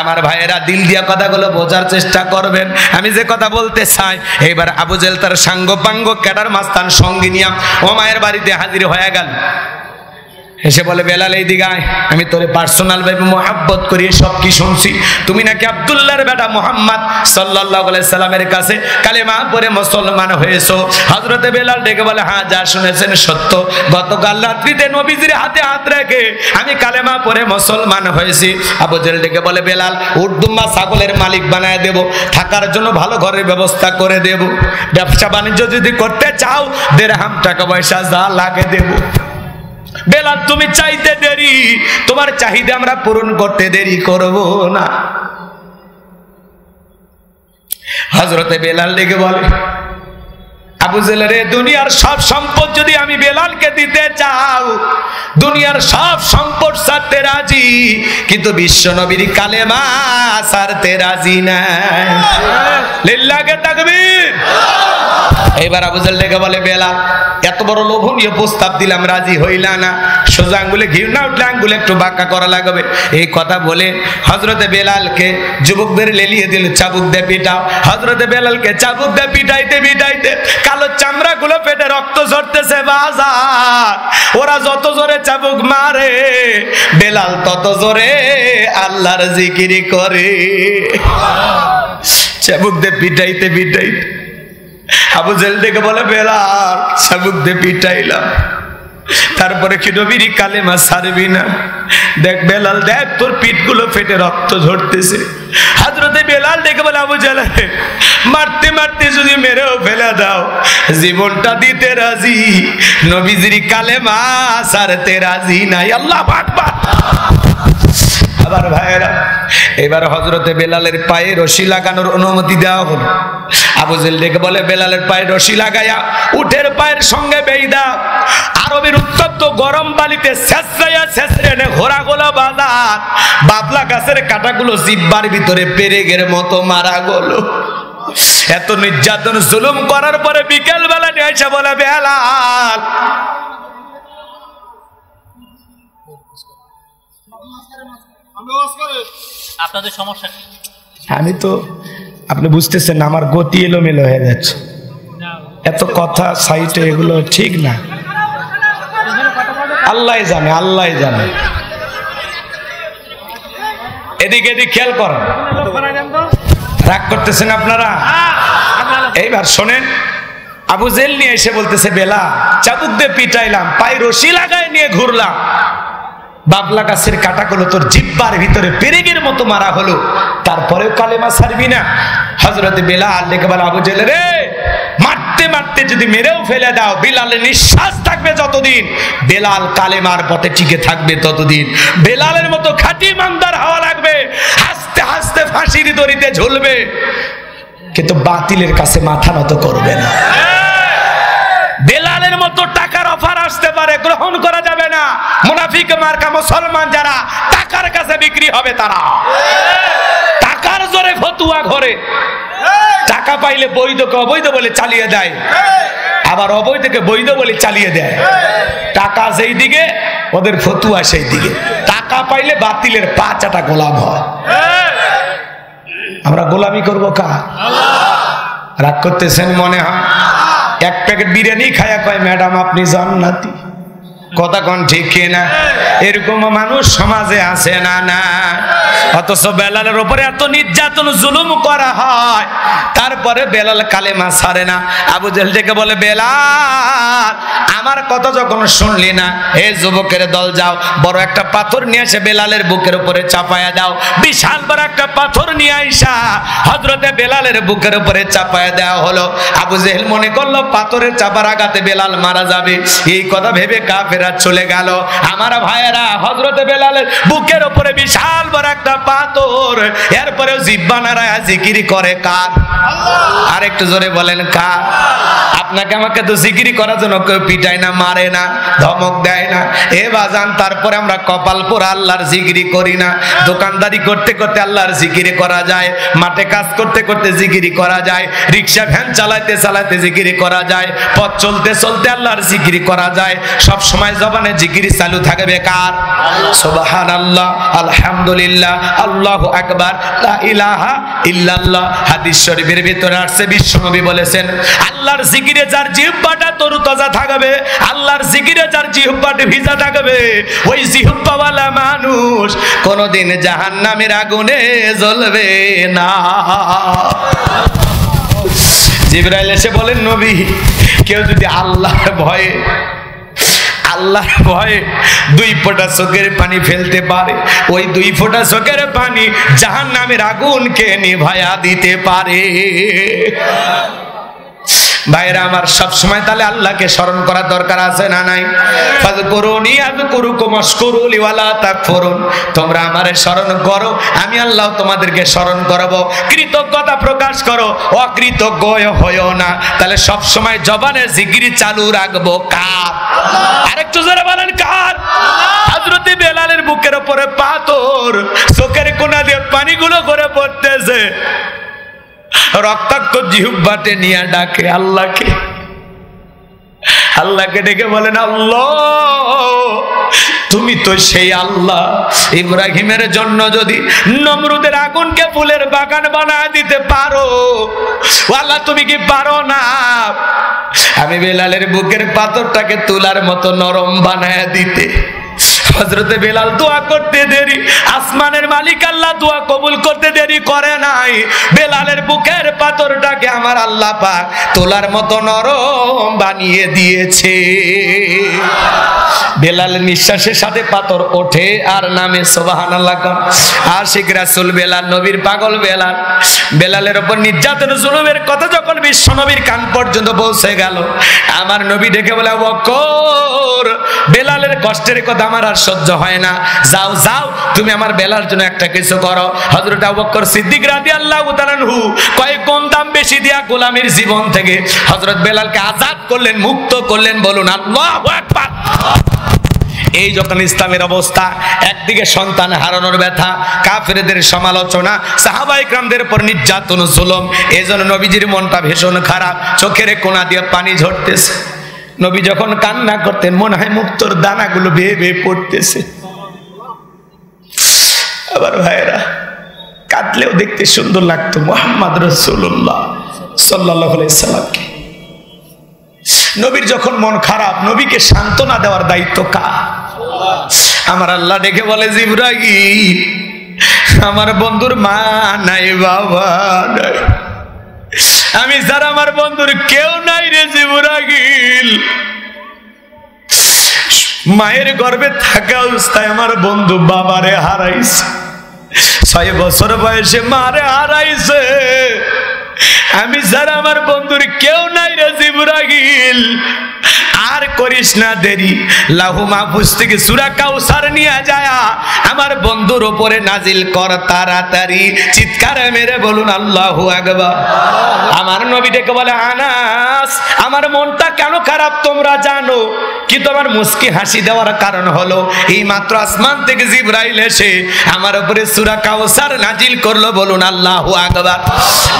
আমার ভাইয়েরা দিল দিয়া কথাগুলো বোঝার চেষ্টা করবেন। আমি যে কথা বলতে চাই, এবার এবার আবু জেহেল তার সাঙ্গ পাঙ্গ ক্যাডার মাস্তান সঙ্গে নিয়ে ওমায়ের বাড়িতে হাজির হয়ে গেল। এসে বলে বেলাল এই দিকে আয়, আমি তোরে পার্সোনাল ভাবে মোহাব্বত করি, সব কি শুনছি তুই নাকি আব্দুল্লাহর বেটা মুহাম্মদ সাল্লাল্লাহু আলাইহি সাল্লামের কাছে কালেমা পড়ে মুসলমান হয়েছো। হযরতে বেলাল ডেকে বলে হ্যাঁ যা শুনেছেন সত্য, গতকাল রাত্রিতে নবীজির হাতে হাত রেখে আমি কালেমা পড়ে মুসলমান হয়েছি। আবু জেহেল ডেকে বলে বেলাল উট দুম্বা ছাগলের মালিক বানায় দেব, থাকার জন্য ভালো ঘরের ব্যবস্থা করে দেব, ব্যবসা বাণিজ্য যদি করতে চাও দিরহাম টাকা পয়সা যা লাগে দেব। বেলাল তুমি চাইতে দেরি, তোমার চাহিদা আমরা পূরণ করতে দেরি করব না। হযরতে বেলাল ডেকে বলে আবু জেহেল রে, দুনিয়ার সব সম্পদ যদি আমি বেলালকে দিতে চাও, দুনিয়ার সব সম্পদ ছাড়তে রাজি, কিন্তু বিশ্ব নবীর কালেমা ছাড়তে রাজি না। লিল্লাহি তাকবীর। এবার আবু জেহেল ডেকে বলে বেলাল এত বড় লোভনীয় প্রস্তাব দিলাম রাজি হইলা না, সোজা আঙ্গুলে ঘিউ না উঠলে আঙ্গুলে একটু বাঁকা করা লাগবে। এই কথা বলে হযরতে বেলালকে যুবকদের লেলিয়ে দিল, চাবুক দিয়ে পিটাও। হযরতে বেলালকে চাবুক দিয়ে পিটাইতে পিটাইতে কালো চামড়া গুলো পেটে রক্ত ঝরতেছে বাজার। ওরা যত জোরে চাবুক মারে বেলাল তত জোরে আল্লাহর জিকির করে। চাবুক দিয়ে পিটাইতে পিটাইতে আবু জেহেল ডেকে বলে বেলাল চাবুক দিয়ে পিটাইলাম, তারপরে কি নবীর কালেমা ছাড়বি না? দেখ বেলাল দেখ তোর পিঠ গুলো ফেটে রক্ত ঝরতেছে। হযরতে বেলাল ডেকে বলে আবু জেহেল মারতে মারতে যদি মেরেও ফেলে দাও জীবনটা দিতে রাজি, নবীজির কালেমা ছাড়তে রাজি নাই। আল্লাহু আকবার। আবার ভাইরা এবার হযরতে বেলালের পায়ে রশি লাগানোর অনুমতি দেওয়া হলো। আবু জেহেল ডেকে বলে বেলালের পায়ে রশি লাগায়া উটের পায়ের সঙ্গে বেঁধে দাও। আরবের উত্তপ্ত গরম বালিতে ছেঁচড়াইয়া ছেঁচড়ে ঘোড়াগুলো বাজার, বাবলা গাছের কাঁটাগুলো জিহ্বার ভিতরে পেরেকের মতো মারা গেল। এত নির্যাতন জুলুম করার পরে বিকেল বেলা নিয়ে এসে বলে বেলাল আপনাদের সমস্যা কি? আমি তো আপনি বুঝতেছেন আমার গতি এলোমেলো হয়ে যাচ্ছে, এত কথা সাইটে এগুলো ঠিক না। আল্লাহ জানে, আল্লাহ জানে। এদিকে এদিক খেয়াল করেন, রাগ করতেছেন আপনারা। এইবার শোনেন, আবু জেহেল নিয়ে এসে বলতেছে বেলাল চাবুক দিয়ে পিটাইলাম, পায়ে রশি লাগায় নিয়ে ঘুরলাম, বাবলা গাছের কাঁটাগুলো তোর জিহ্বার ভিতরে পেরেকের মতো মারা হলো, তারপরেও কালেমা ছাড়বি না? হযরত বেলাল ডেকে বলে আবু জেহেল রে, মারতে মারতে যদি মেরেও ফেলে দাও বেলালের নিঃশ্বাস থাকবে যতদিন, বেলাল কালেমার পথে টিকে থাকবে ততদিন। বেলালের মতো খাঁটি ইমানদার হওয়া লাগবে, হাসতে হাসতে ফাঁসির দড়িতে ঝুলবে, কিন্তু বাতিলের কাছে মাথা নত করবে না। বেলালের মতো টাকার অফার আসতে পারে, গ্রহণ করা যাবে না। মুনাফিক মার্কা মুসলমান যারা টাকার কাছে বিক্রি হবে, তারা টাকার জোরে ফতুয়া ঘরে, টাকা পাইলে বৈধকে অবৈধ বলে চালিয়ে দেয়, আবার অবৈধকে বৈধ বলে চালিয়ে দেয়। টাকা যেই দিকে ওদের ফতুয়া সেই দিকে। টাকা পাইলে বাতিলের পা চাটা গোলাম হয়। আমরা গোলামি করবো কার? রাগ করতেছেন মনে হয়? এক প্যাকেট বিরিয়ানি খায়া কয় ম্যাডাম আপনি জান্নাতি। কথা কোন ঠিক না? এরকম মানুষ সমাজে আছে না? না। অথচ বেলালের উপরে এত নির্যাতন জুলুম করা হয়, তারপরে বেলাল কালেমা ছাড়ে না। আবু জেহেল ডেকে বলে বেলাল আমার কথা যখন শুনলি না, এই যুবকের দল যাও, বড় একটা পাথর নিয়ে এসে বেলালের বুকের উপরে চাপায়া দাও। বিশাল বড় একটা পাথর নিয়ে আইসা হযরতে বেলালের বুকের উপরে চাপায়া দেওয়া হলো। আবু জেহেল মনে করলো পাথরের চাপার আঘাতে বেলাল মারা যাবে, এই কথা ভেবে কাফেররা চলে গেল। আমার ভাইয়েরা, হযরতে বেলালের বুকের উপরে বিশাল বড় একটা পাথর, এরপরেও জিহ্বা নাড়ায়া জিকির করে কার? আর একটু জোরে বলেন কার? আপনাকে আমাকে তো জিকির করার জন্য কেউ পিটায় না, মারে না, ধমক দেয় না। এ বাজান, তারপরে আমরা কপাল পোড়া আল্লাহর জিকির করি না? দোকানদারি করতে করতে আল্লাহর জিকির করা যায়, মাঠে কাজ করতে করতে জিকির করা যায়, রিক্সা ভ্যান চালাতে চালাতে জিকির করা যায়, পথ চলতে চলতে আল্লাহর জিকির করা যায়, সব সময় জবানে জিকির চালু থাকবে কার? সুবহানাল্লাহ, আলহামদুলিল্লাহ, আল্লাহু আকবার, লা ইলাহা ইল্লাল্লাহ। হাদিস শরীফের ভিতরে আসছে বিশ্বনবী বলেছেন, আল্লাহর জিকিরে যার জিহ্বাটা তরুতাজা থাকবে, আল্লাহর জিকিরে যার জিহ্বাটা ভিজা থাকবে, ওই জিহ্বাওয়ালা মানুষ কোনোদিন জাহান্নামের আগুনে জ্বলবে না। জিবরাইল এসে বলেন, নবী, কেউ যদি আল্লাহর ভয়ে দুই ফোঁটা চোখের পানি ফেলতে পারে, ওই দুই ফোঁটা চোখের পানি জাহান্নামের আগুনকে নিভায়া দিতে পারে। ভাইরা আমার, সব সময় তাহলে আল্লাহকে স্মরণ করার দরকার আছে না নাই? ফাযকুরুনি আযকুরুকুম ওয়াশকুরুলি ওয়ালা তাকফুরুন। তোমরা আমারে স্মরণ করো, আমি আল্লাহ তোমাদেরকে স্মরণ করব। কৃতজ্ঞতা প্রকাশ করো, অকৃতজ্ঞ হয়ো না। তাহলে সব সময় জবানে জিকির চালু রাখবো কার? আরেকটু জোরে বলেন কার? হযরত বেলালের বুকের উপরে পাথর, চোখের কোণা দিয়ে পানিগুলো করে পড়তেছে, রক্তাক্ত জিহ্বাতে নিয়ে ডাকে আল্লাহকে। আল্লাহকে ডেকে বলেন, আল্লাহ, তুমি তো সেই আল্লাহ, ইব্রাহিমের জন্য যদি নমরুদের আগুনকে ফুলের বাগান বানায় দিতে পারো, আল্লাহ তুমি কি পারো না আমি বেলালের বুকের পাথরটাকে তুলার মতো নরম বানায় দিতে? হযরতে বেলাল দোয়া করতে দেরি, আসমানের মালিক আল্লাহ দোয়া কবুল করতে দেরি করে নাই। বেলালের বুকের পাথরটাকে আমার আল্লাহ পাক তোলার মতো নরম বানিয়ে দিয়েছে। বেলাল নিঃশ্বাসের সাথে পাথর ওঠে আর নামে সুবহানাল্লাহ। আশিক রাসূল বেলাল, নবীর পাগল বেলাল। বেলালের উপর নির্যাতন জুলুমের কথা যখন বিশ্ব নবীর কান পর্যন্ত পৌঁছে গেল, আমার নবী ডেকে বলে, আবু বকর, বেলালের কষ্টের কথা আমার আর সহ্য হয় না, যাও যাও তুমি আমার বেলার জন্য একটা কিছু করো। হযরত আবু বকর সিদ্দিক রাদিয়াল্লাহু তাআলা আনহু কয়েক গুণ দাম বেশি দিয়া গোলামীর জীবন থেকে হযরত বেলালকে আজাদ করলেন, মুক্ত করলেন। বলুন আল্লাহু আকবার। এই যখন ইসলামের অবস্থা, একদিকে সন্তান হারানোর ব্যথা, কাফেরদের সমালোচনা, সাহাবায়ে কেরামদের উপর নির্যাতন জুলুম, এজন্য নবীজির মনটা ভীষণ খারাপ, চোখের কোণা দিয়ে পানি ঝরতেছে। নবী যখন কান্না করতেন, মনে হয় মুক্তোর দানাগুলো বেয়ে বেয়ে পড়তেছে। আবার ভাইরা, কাঁদলেও দেখতে সুন্দর লাগতো মুহাম্মদ রাসূলুল্লাহ সাল্লাল্লাহু আলাইহি সাল্লামকে। নবীর যখন মন খারাপ, নবীকে সান্ত্বনা দেওয়ার দায়িত্ব কার? আমার আল্লাহ ডেকে বলে, জিবরাইল, আমার বন্ধুর মা নাই, বাবা নাই, আমি যারা আমার বন্ধুর কেউ নাই রে জিবরাইল। মায়ের গর্ভে থাকা অবস্থায় আমার বন্ধু বাবারে হারাইছে, 6 বছর বয়সে মারে হারাইছে। আমি যারা আমার বন্ধুর কেউ নাই রে জিবরাইল, আর করিস না দেরি, লাহু মাহফুজ থেকে সূরা কাউসার নিয়ে যায় আমার বন্ধুর উপরে নাজিল কর তাড়াতাড়ি। চিৎকার মেরে বলুন আল্লাহু আকবার। আমার নবী ডেকে বলে, আনাস, আমার মনটা কেন খারাপ তোমরা জানো, কিন্তু আমার মুস্কি হাসি দেওয়ার কারণ হলো এই মাত্র আসমান থেকে জিবরাইল এসে আমার উপরে সূরা কাউসার নাজিল করলো। বলুন আল্লাহু আকবার।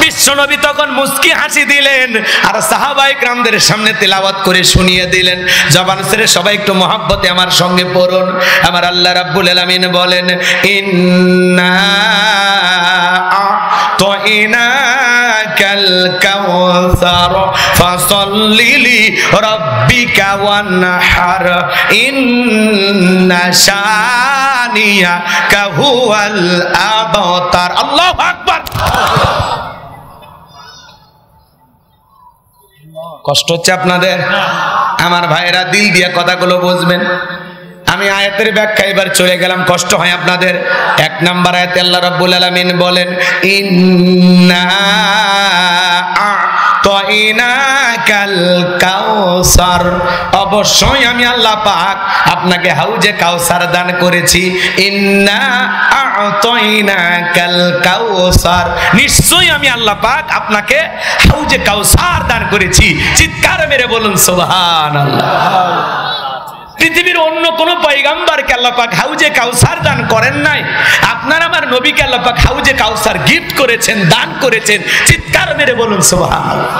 বিশ্ব নবী তখন মুস্কি হাসি দিলেন আর সাহাবায়ে কেরামদের সামনে তেলাওয়াত করে শুনিয়ে দিলেন। জবান ছেড়ে সবাই একটু মহব্বতে আমার সঙ্গে পড়ুন। আমার আল্লাহ রাব্বুল আলামিন বলেন, ইন্না আ'তাইনাকাল কাউসার ফাসাল্লি লিরাব্বিকা ওয়ানহার ইন্না শানিয়াকা হুয়াল আবতার। আল্লাহু আকবার। কষ্ট হচ্ছে আপনাদের? আমার ভাইয়েরা, দিল দিয়ে কথাগুলো বুঝবেন। আমি আয়াতের ব্যাখ্যা এবার চলে গেলাম, কষ্ট হয় আপনাদের। 1 নম্বর আয়াতে আল্লাহ রাব্বুল আলামিন বলেন, ইন্না আ'তাইনাকাল কাউসার, অবশ্যই আমি আল্লাহ পাক আপনাকে হাউজে কাউসার দান করেছি। ইন্না আ'তাইনাকাল কাউসার, নিশ্চয়ই আমি আল্লাহ পাক আপনাকে হাউজে কাউসার দান করেছি। চিৎকার মেরে বলুন সুবহানাল্লাহ। পৃথিবীর অন্য কোন পয়গম্বরকে আল্লাহ পাক হাউজে কাউসার দান করেন নাই, আপনার আমার নবীকে আল্লাহ পাক হাউজে কাউসার গিফট করেছেন, দান করেছেন। চিৎকার মেরে বলুন সুবহানাল্লাহ।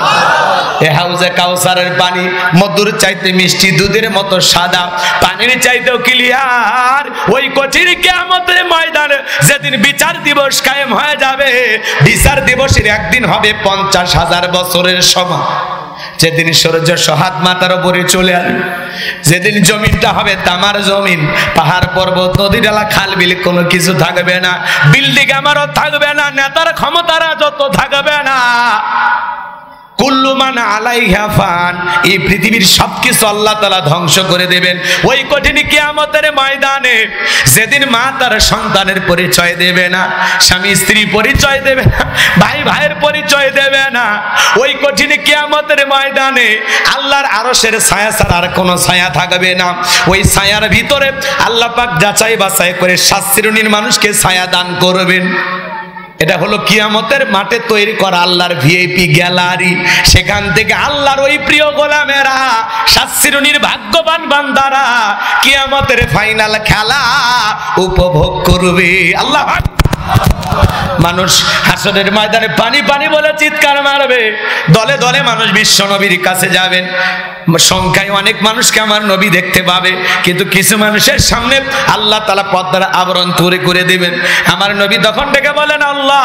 এই হাউজে কাউসারের পানি মধুর চাইতে মিষ্টি, দুধের মতো সাদা, পানির চাইতেও ক্লিয়ার। ওই কঠিন কিয়ামতের ময়দানে যেদিন বিচার দিবস কায়েম হয়ে যাবে, বিচার দিবসের একদিন হবে 50,000 বছরের সমান। যেদিন সূর্য সহাত মাথার উপরে চলে আসবে, যেদিন জমিনটা হবে তামার জমিন, পাহাড় পর্বত নদী ডালা খাল বিল কোনো কিছু থাকবে না, বিল্ডিং আমারও থাকবে না, নেতার ক্ষমতারা যত থাকবে না, কুল্লু মান আলাইহা ফান, এই পৃথিবীর সবকিছু আল্লাহ তাআলা ধ্বংস করে দেবেন। ওই কঠিন কিয়ামতের ময়দানে যেদিন মা তার সন্তানের পরিচয় দেবে না, স্বামী স্ত্রী পরিচয় দেবে না, ভাই ভাইয়ের পরিচয় দেবে না, ওই কঠিন কিয়ামতের ময়দানে আল্লাহর আরশের ছায়া ছাড়া আর কোনো ছায়া থাকবে না। ওই ছায়ার ভিতরে আল্লাহ পাক যাচাই বাছাই করে 7 শ্রেণীর মানুষকে ছায়া দান করবেন। এটা হলো কিয়ামতের মাঠে তৈরি করা আল্লাহর ভিআইপি গ্যালারি। সেখান থেকে আল্লাহর ওই প্রিয় গোলামেরা, 7 শ্রেণীর ভাগ্যবান বান্দারা কিয়ামতের ফাইনাল খেলা উপভোগ করবে। আল্লাহ মানুষ হাসরের ময়দানে পানি পানি বলে চিৎকার মারবে, দলে দলে মানুষ বিশ্ব নবীর কাছে যাবেন। সংখ্যায় অনেক মানুষকে আমার নবী দেখতে পাবে, কিন্তু কিছু মানুষের সামনে আল্লাহ তাআলা পর্দার আবরণ তৈরি করে দিবেন। আমার নবী তখন ডেকে বলেন, আল্লাহ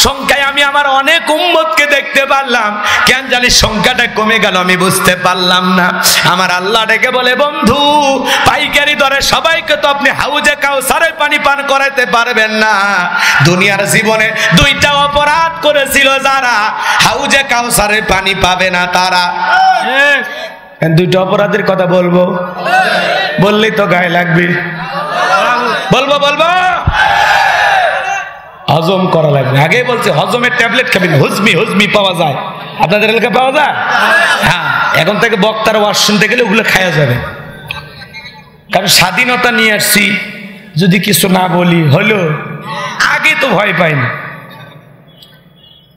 সংখ্যায় আমি আমার অনেক উম্মতকে দেখতে পারলাম, কেন জানি সংখ্যাটা কমে গেল, আমি বুঝতে পারলাম না। আমার আল্লাহ ডেকে বলে, বন্ধু পাইকারি দরে সবাইকে তো আপনি হাউজে কাউসারের পানি পান করাইতে পারবেন না। দুনিয়ার জীবনে 2টা অপরাধ করেছিল যারা, হাউজে কাউসারের পানি পাবে না তারা। 2টা অপরাধের কথা বলবো, বললেই তো গায়ে লাগবে। বলবো বলবো হজম করা লাগবে। আগে বলছে হজমের ট্যাবলেট খাবেন, হুজমি হুজমি পাওয়া যায়, আপনাদের এলাকায় পাওয়া যায়? হ্যাঁ, এখন থেকে বক্তার ওয়াজ শুনতে গেলে ওগুলো খাওয়া যাবে। কারণ স্বাধীনতা নিয়ে আসছি, যদি কিছু না বলি হলো, আগে তো ভয় পাইনি।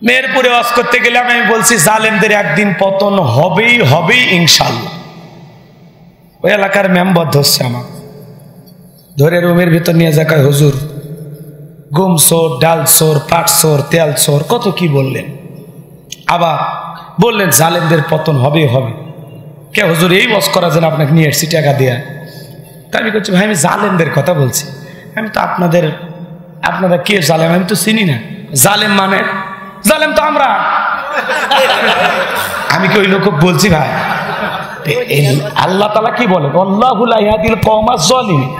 মেহেরপুরে ওয়াজ করতে গেলাম, আমি বলছি জালেমদের একদিন পতন হবেই হবেই ইনশাআল্লাহ। ওই এলাকার মেম্বার ধরছে আমার, ধরে রুমের ভিতর নিয়ে যাকায়, হুজুর গম চোর, ডাল চোর, পাট চোর, তেল চোর, কত কি বললেন। আবার বললেন জালেমদের পতন হবেই হবে। কে হুজুর এই ওয়াজ করার জন্য আপনাকে নিয়ে এসছি টাকা দেয়া? তা আমি বলছি, ভাই আমি জালেমদের কথা বলছি, আমি তো আপনারা কে জালেম আমি তো চিনি না। জালেম মানে জালেম তো আমরা। আমি কি ওই লোক বলছি? ভাই আল্লাহ তাআলা কি বলেন, আল্লাহু লা ইয়াহদিল কওমাজ জালিমিন,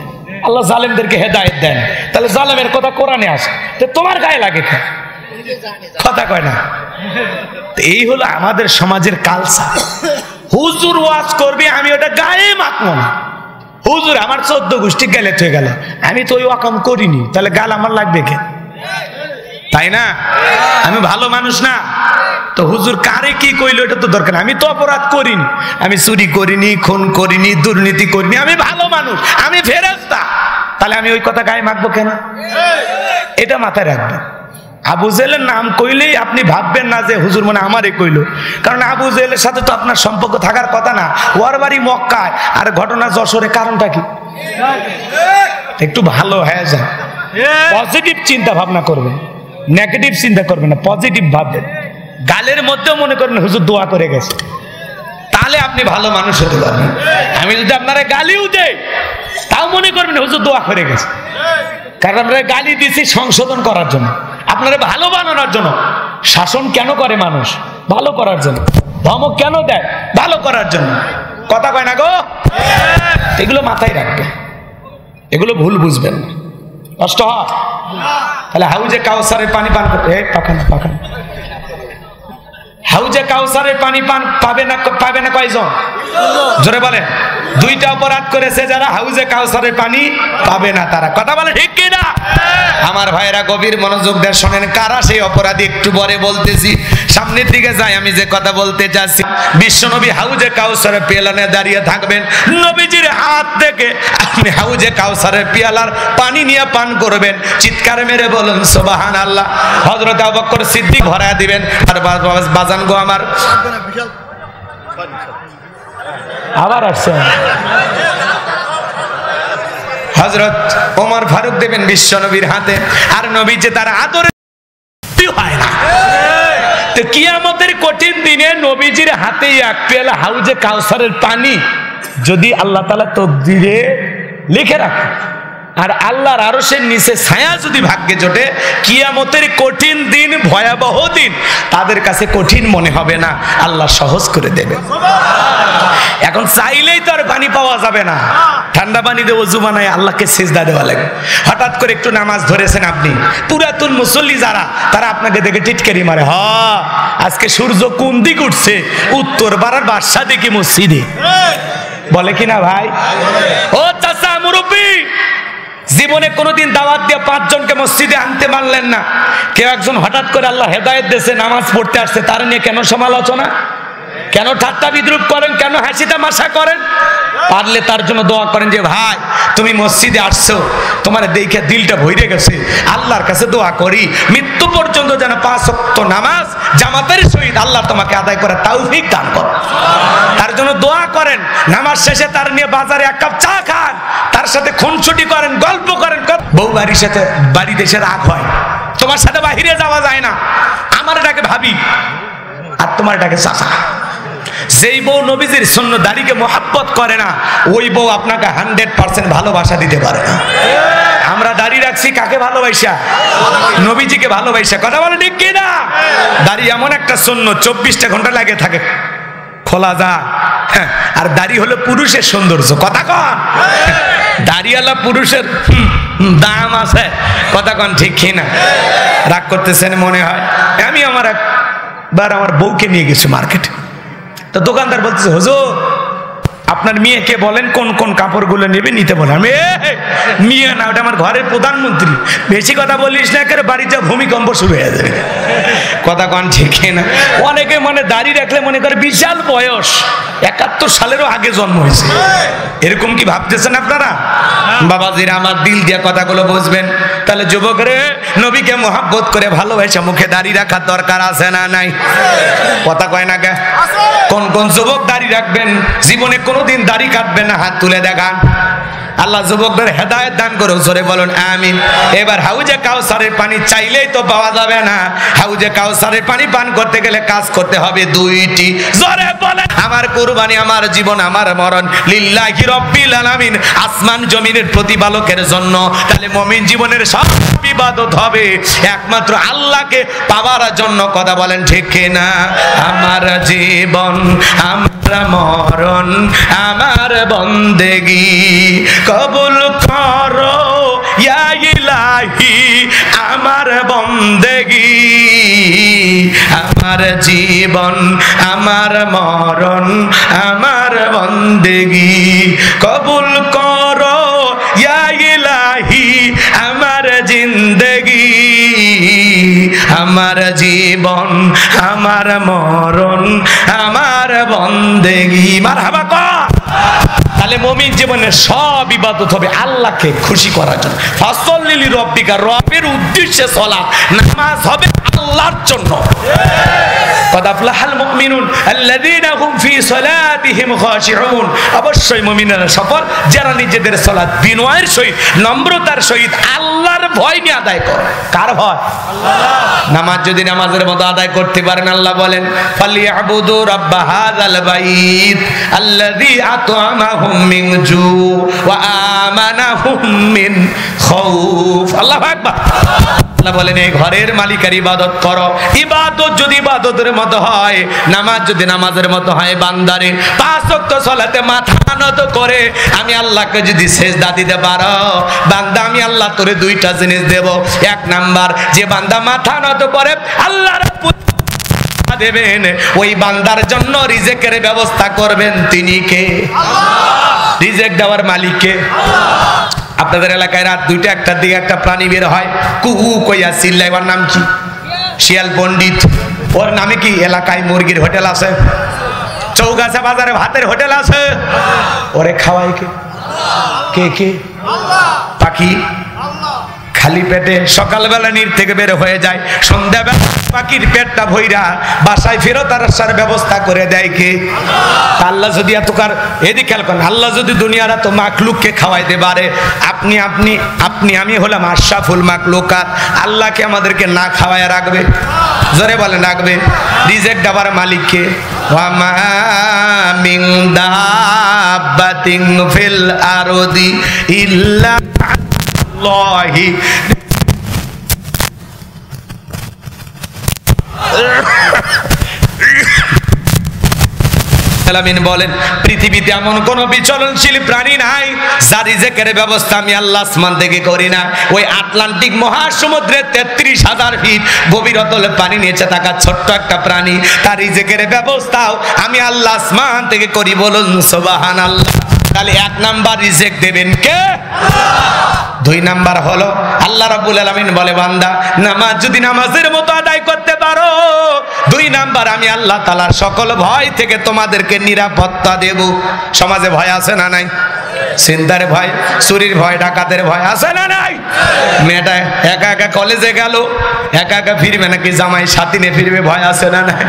আল্লাহ জালেমদেরকে হেদায়েত দেন। তাহলে জালেমের কথা কোরআনে আসে, তো তোমার গায়ে লাগে কেন? কথা কয় না। এই হলো আমাদের সমাজের কালচার। হুজুর ওয়াজ করবে, আমি ওটা গায়ে মাখবো না। হুজুর আমার 14 গোষ্ঠী গেলে হয়ে গেল, আমি তো ওই ওয়াকাম করিনি, তাহলে গাল আমার লাগবে কে? তাই না? আমি ভালো মানুষ না তো হুজুর কারে কি কইলো এটা তো দরকার। আমি তো অপরাধ করিনি, আমি চুরি করিনি, খুন করিনি, দুর্নীতি করিনি, আমি ভালো মানুষ, আমি ফেরেশতা, তাহলে আমি ওই কথা গায়ে মাখবো কেন? এটা মাথায় রাখবেন। আবু জেহেলের নাম কইলেই আপনি ভাববেন না যে হুজুর মনে আমারই কইলো, কারণ আবু জেহেলের সাথে তো আপনার সম্পর্ক থাকার কথা না। ওর বাড়ি মক্কায় আর ঘটনা যশোরে, কারণটা কি? একটু ভালো হয়ে যায়, পজিটিভ চিন্তা ভাবনা করবেন, নেগেটিভ চিন্তা করবেন না, পজিটিভ ভাববেন। গালের মধ্যেও মনে করেন হুজুর দোয়া করে গেছে, তাহলে আপনি ভালো মানুষ হতে পারবেন। আমি যদি আপনারা গালিও দেই, তাও মনে করবেন হুজুর দোয়া করে গেছে, কারণ আমরা গালি দিচ্ছি সংশোধন করার জন্য, আপনারা ভালো বানানোর জন্য। শাসন কেন করে মানুষ? ভালো করার জন্য। ধমক কেন দেয়? ভালো করার জন্য। কথা কয় না গো? এগুলো মাথায় রাখবেন, এগুলো ভুল বুঝবেন না, কষ্ট হয়। তাহলে হাউজে কাউসারের পানি পান করতে, পাখান হাউজে কাউসারের পানি পান পাবে না কয়জন? জোরে বলেন। 2টা অপরাধ করেছে যারা, হাউজে কাউসারের পানি পাবে না তারা। কথা বলে ঠিক কি না? আমার ভাইরা গভীর মনোযোগ দিয়ে শোনেন, কারা সেই অপরাধী একটু পরে বলতেছি। সামনের দিকে যাই, আমি যে কথা বলতে চাচ্ছি, বিশ্বনবী হাউজে কাউসারের পেয়ালানে দাঁড়িয়ে থাকবেন, নবীজির হাত থেকে আপনি হাউজে কাউসারের পেয়ালার পানি নিয়ে পান করবেন। চিৎকার মেরে বলুন সুবহানাল্লাহ। হযরত আবু বকর সিদ্দিক ভরায়া দিবেন। আর বাজান গো আমার, আবার আসছে হযরত ওমর ফারুক দেবেন বিশ্ব নবীর হাতে, আর নবী যে তার আদরে হয় না। তো কিয়ামতের কঠিন দিনে নবীজির হাতে এক পেয়ালা হাউজে কাউসারের পানি যদি আল্লাহ তাআলা তকদিরে লিখে রাখে, আর আল্লাহর আরশের নিচে ছায়া যদি ভাগ্যে জোটে, কিয়ামতের কঠিন দিন, ভয়াবহ দিন তাদের কাছে কঠিন মনে হবে না, আল্লাহ সহজ করে দেবে। এখন চাইলেই তো আর পানি পাওয়া যাবে না, ঠান্ডা পানি দিয়ে ওযু বানায় আল্লাহকে সিজদা দেওয়া লাগে। হঠাৎ করে একটু নামাজ ধরেছেন আপনি, পুরাতন মুসল্লি যারা, তারা আপনাকে দেখে টিটকারি মারে, হ আজকে সূর্য কোন দিক উঠছে, উত্তর পাড়ার বাদশা দেখি মসজিদে, বলে কিনা ভাই? ও চাচা মুরব্বী, জীবনে কোনোদিন দাওয়াত দিয়ে 5 জনকে মসজিদে আনতে পারলেন না, কেউ একজন হঠাৎ করে আল্লাহ হেদায়েত দিয়েছে, নামাজ পড়তে আসছে, তার নিয়ে কেন সমালোচনা, কেন ঠাট্টা বিদ্রুপ করেন, কেন হাসি তামাশা করেন? পারলে তার জন্য দোয়া করেন যে ভাই তুমি মসজিদে আসছো, তোমার দেখে দিলটা ভরে গেছে, আল্লাহর কাছে দোয়া করি মৃত্যু পর্যন্ত যেন 5 ওয়াক্ত নামাজ জামাতের সহিত আল্লাহ তোমাকে আদায় করার তৌফিক দান করে। তার জন্য দোয়া করেন, নামাজ শেষে তার নিয়ে বাজারে 1 কাপ চা খান, তার সাথে খুনসুটি করেন, গল্প করেন। বউ বাড়ির সাথে বাড়িতে এসে রাগ হয়, তোমার সাথে বাহিরে যাওয়া যায় না, আমার এটাকে ভাবি আর তোমার এটাকে চাচা। যেই বউ নবীজির সুন্নাত দাড়িকে মোহাব্বত করে না, ওই বউ আপনাকে 100% ভালোবাসা দিতে পারে না। আমরা দাড়ি রাখছি কাকে ভালোবাসা? নবীজিকে ভালোবাসা। কথা বলে ঠিক কি না? দাড়ি এমন একটা সুন্নাত 24টা ঘন্টা লাগে থাকে, খোলা যায়। আর দাড়ি হলো পুরুষের সৌন্দর্য। কথা কন, দাড়িওয়ালা পুরুষের দাম আছে। কথা কন ঠিক কি না? রাগ করতেছেন মনে হয়। আমি একবার আমার বউকে নিয়ে গেছি মার্কেটে, তো দোকানদার বলতেছে হুজুর আপনার মেয়েকে বলেন কোন কোন কাপড়গুলো নেবে, নিতে বলে। আমি মেয়ে না, ওটা আমার ঘরের প্রধানমন্ত্রী, বেশি কথা বলিস না, একেবারে বাড়িতে ভূমিকম্প শুরু হয়ে যাবে। কথা কন ঠিক না? অনেকে মনে দাড়ি রাখলে মনে করে বিশাল বয়স, 71 সালেরও আগে জন্ম হয়েছে, এরকম কি ভাবতেছেন আপনারা? বাবাজিরা আমার দিল দিয়ে কথাগুলো বুঝবেন। তাহলে যুবকরে নবীকে মোহাব্বত করে ভালোবাসা মুখে দাড়ি রাখার দরকার আছে না নাই? কথা কয় না কে? কোন কোন যুবক দাড়ি রাখবেন, জীবনে কোনোদিন দাড়ি কাটবেন না, হাত তুলে দেখান। আল্লাহ যুবকদের হেদায়েত দান করুন, জোরে বলুন আমিন। এবার হাউজে কাউসারের পানি চাইলেই তো পাওয়া যাবে না, হাউজে কাউসারের পানি পান করতে গেলে কাজ করতে হবে 2টি। জোরে বলেন, আমার কুরবানি, আমার জীবন, আমার মরণ লিল্লাহি রাব্বিল আলামিন, আসমান জমিনের প্রতিপালকের জন্য। তাহলে মুমিন জীবনের সব ইবাদত হবে একমাত্র আল্লাহকে পাওয়ার জন্য। কথা বলেন ঠিক কিনা? আমার জীবন, আমার মরণ, আমার বন্দেগী কবুল করো ইয়া ইলাহি, আমার বন্দেগী, আমার জীবন, আমার মরণ, আমার বন্দেগী কবুল করো ইয়া ইলাহি, আমার জিন্দেগি, আমার জীবন, আমার মরণ, আমার বন্দেগী। মারহাবা কর। তাহলে মুমিন জীবনের সব ইবাদত হবে আল্লাহকে খুশি করার জন্য। ফাসল্লি লিরাব্বিকা, রবের উদ্দেশ্যে সালাত, নামাজ হবে আল্লাহর জন্য। কদ আফলাহাল মুমিনুন আল্লাযীনা হুম ফি সালাতিহিম খাশিউন। অবশ্যই মুমিনেরা সফল যারা নিজেদের সালাত বিনয়ের সহিত, নম্রতার সহিত আল্লাহর ভয় নিয়ে আদায় করে। কার ভয়? আল্লাহ। নামাজ যদি নামাজের মতো আদায় করতে পারেন, আল্লাহ বলেন ফালিয়াবুদু রাব্ব হাযাল বাইত আল্লাযী আত'আমাহুম মিন জু ওয়া আমানাহুম মিন খাউফ। আল্লাহু আকবার। আল্লাহ বলেন এই ঘরের মালিকের ইবাদত করো। ইবাদত যদি ইবাদতের মতো হয়, নামাজ যদি নামাজের মতো হয়, বান্দারে 5 ওয়াক্ত সালাতে মাথা নত করে আমি আল্লাহকে যদি সিজদা দিতে পারো, বান্দা আমি আল্লাহ তোরে 2টা জিনিস দেব। 1 নাম্বার, যে বান্দা মাথা নত করে আল্লাহর দেবেন, ওই বান্দার জন্য রিজেকের ব্যবস্থা করবেন তিনি কে? আল্লাহ। রিজেক দেওয়ার মালিক কে? আল্লাহ। আপনাদের এলাকায় রাত 2টা 1টার দিকে একটা প্রাণী বের হয়, কুহু কইয়া চিল্লায়, ওর নাম কি? শিয়াল পণ্ডিত। ওর নামে কি এলাকায় মুরগির হোটেল আছে, চৌগাছা বাজারে ভাতের হোটেল আছে, ওরে খাওয়াই কে? কে কে? পাখি খালি পেটে সকালবেলা নীর থেকে বের হয়ে যায়, সন্ধ্যাবেলা পাখির পেটটা ভইরা বাসায় ফেরত আসার ব্যবস্থা করে দেয় কে? আল্লাহ যদি এতকার এদিকে খেয়াল করেন, আল্লাহ যদি দুনিয়ার এত মাখলুককে খাওয়াইতে পারে, আপনি আমি হলাম আশরাফুল মাখলুকাত, আল্লাহকে আমাদেরকে না খাওয়ায় রাখবে? জোরে বলেন রাখবে? রিজেক দেবার মালিককে। ওয়া মা মিন দাব্বাতিন ফিল আরদি ইল্লা আল্লাহি। বলেন পৃথিবীতে এমন কোন বিচরণশীল প্রাণী নাই যার রিজেকের ব্যবস্থা আমি আল্লাহ আসমান থেকে করি না। ওই আটলান্টিক মহাসমুদ্রে 33,000 ফিট গভীর অতলে পানি নিচে থাকা ছোট্ট একটা প্রাণী, তার রিজেকের ব্যবস্থাও আমি আল্লাহ আসমান থেকে করি। বলুন সুবহানাল্লাহ। তাহলে 1 নাম্বার রিজেক দেবেন কে? 2 নাম্বার হলো আল্লাহ রাব্বুল আলামিন বলে, বান্দা নামাজ যদি নামাজের মতো আদায় করতে পারো, 2 নাম্বার আমি আল্লাহ তাআলার সকল ভয় থেকে তোমাদেরকে নিরাপত্তা দেব। সমাজে ভয় আছে না নাই? চিন্তার ভয়, চুরির ভয়, ডাকাতের ভয় আছে না নাই? মেয়েটা একা একা কলেজে গেল, একা একা ফিরবে নাকি জামাই সাথী নিয়ে ফিরবে, ভয় আছে না নাই?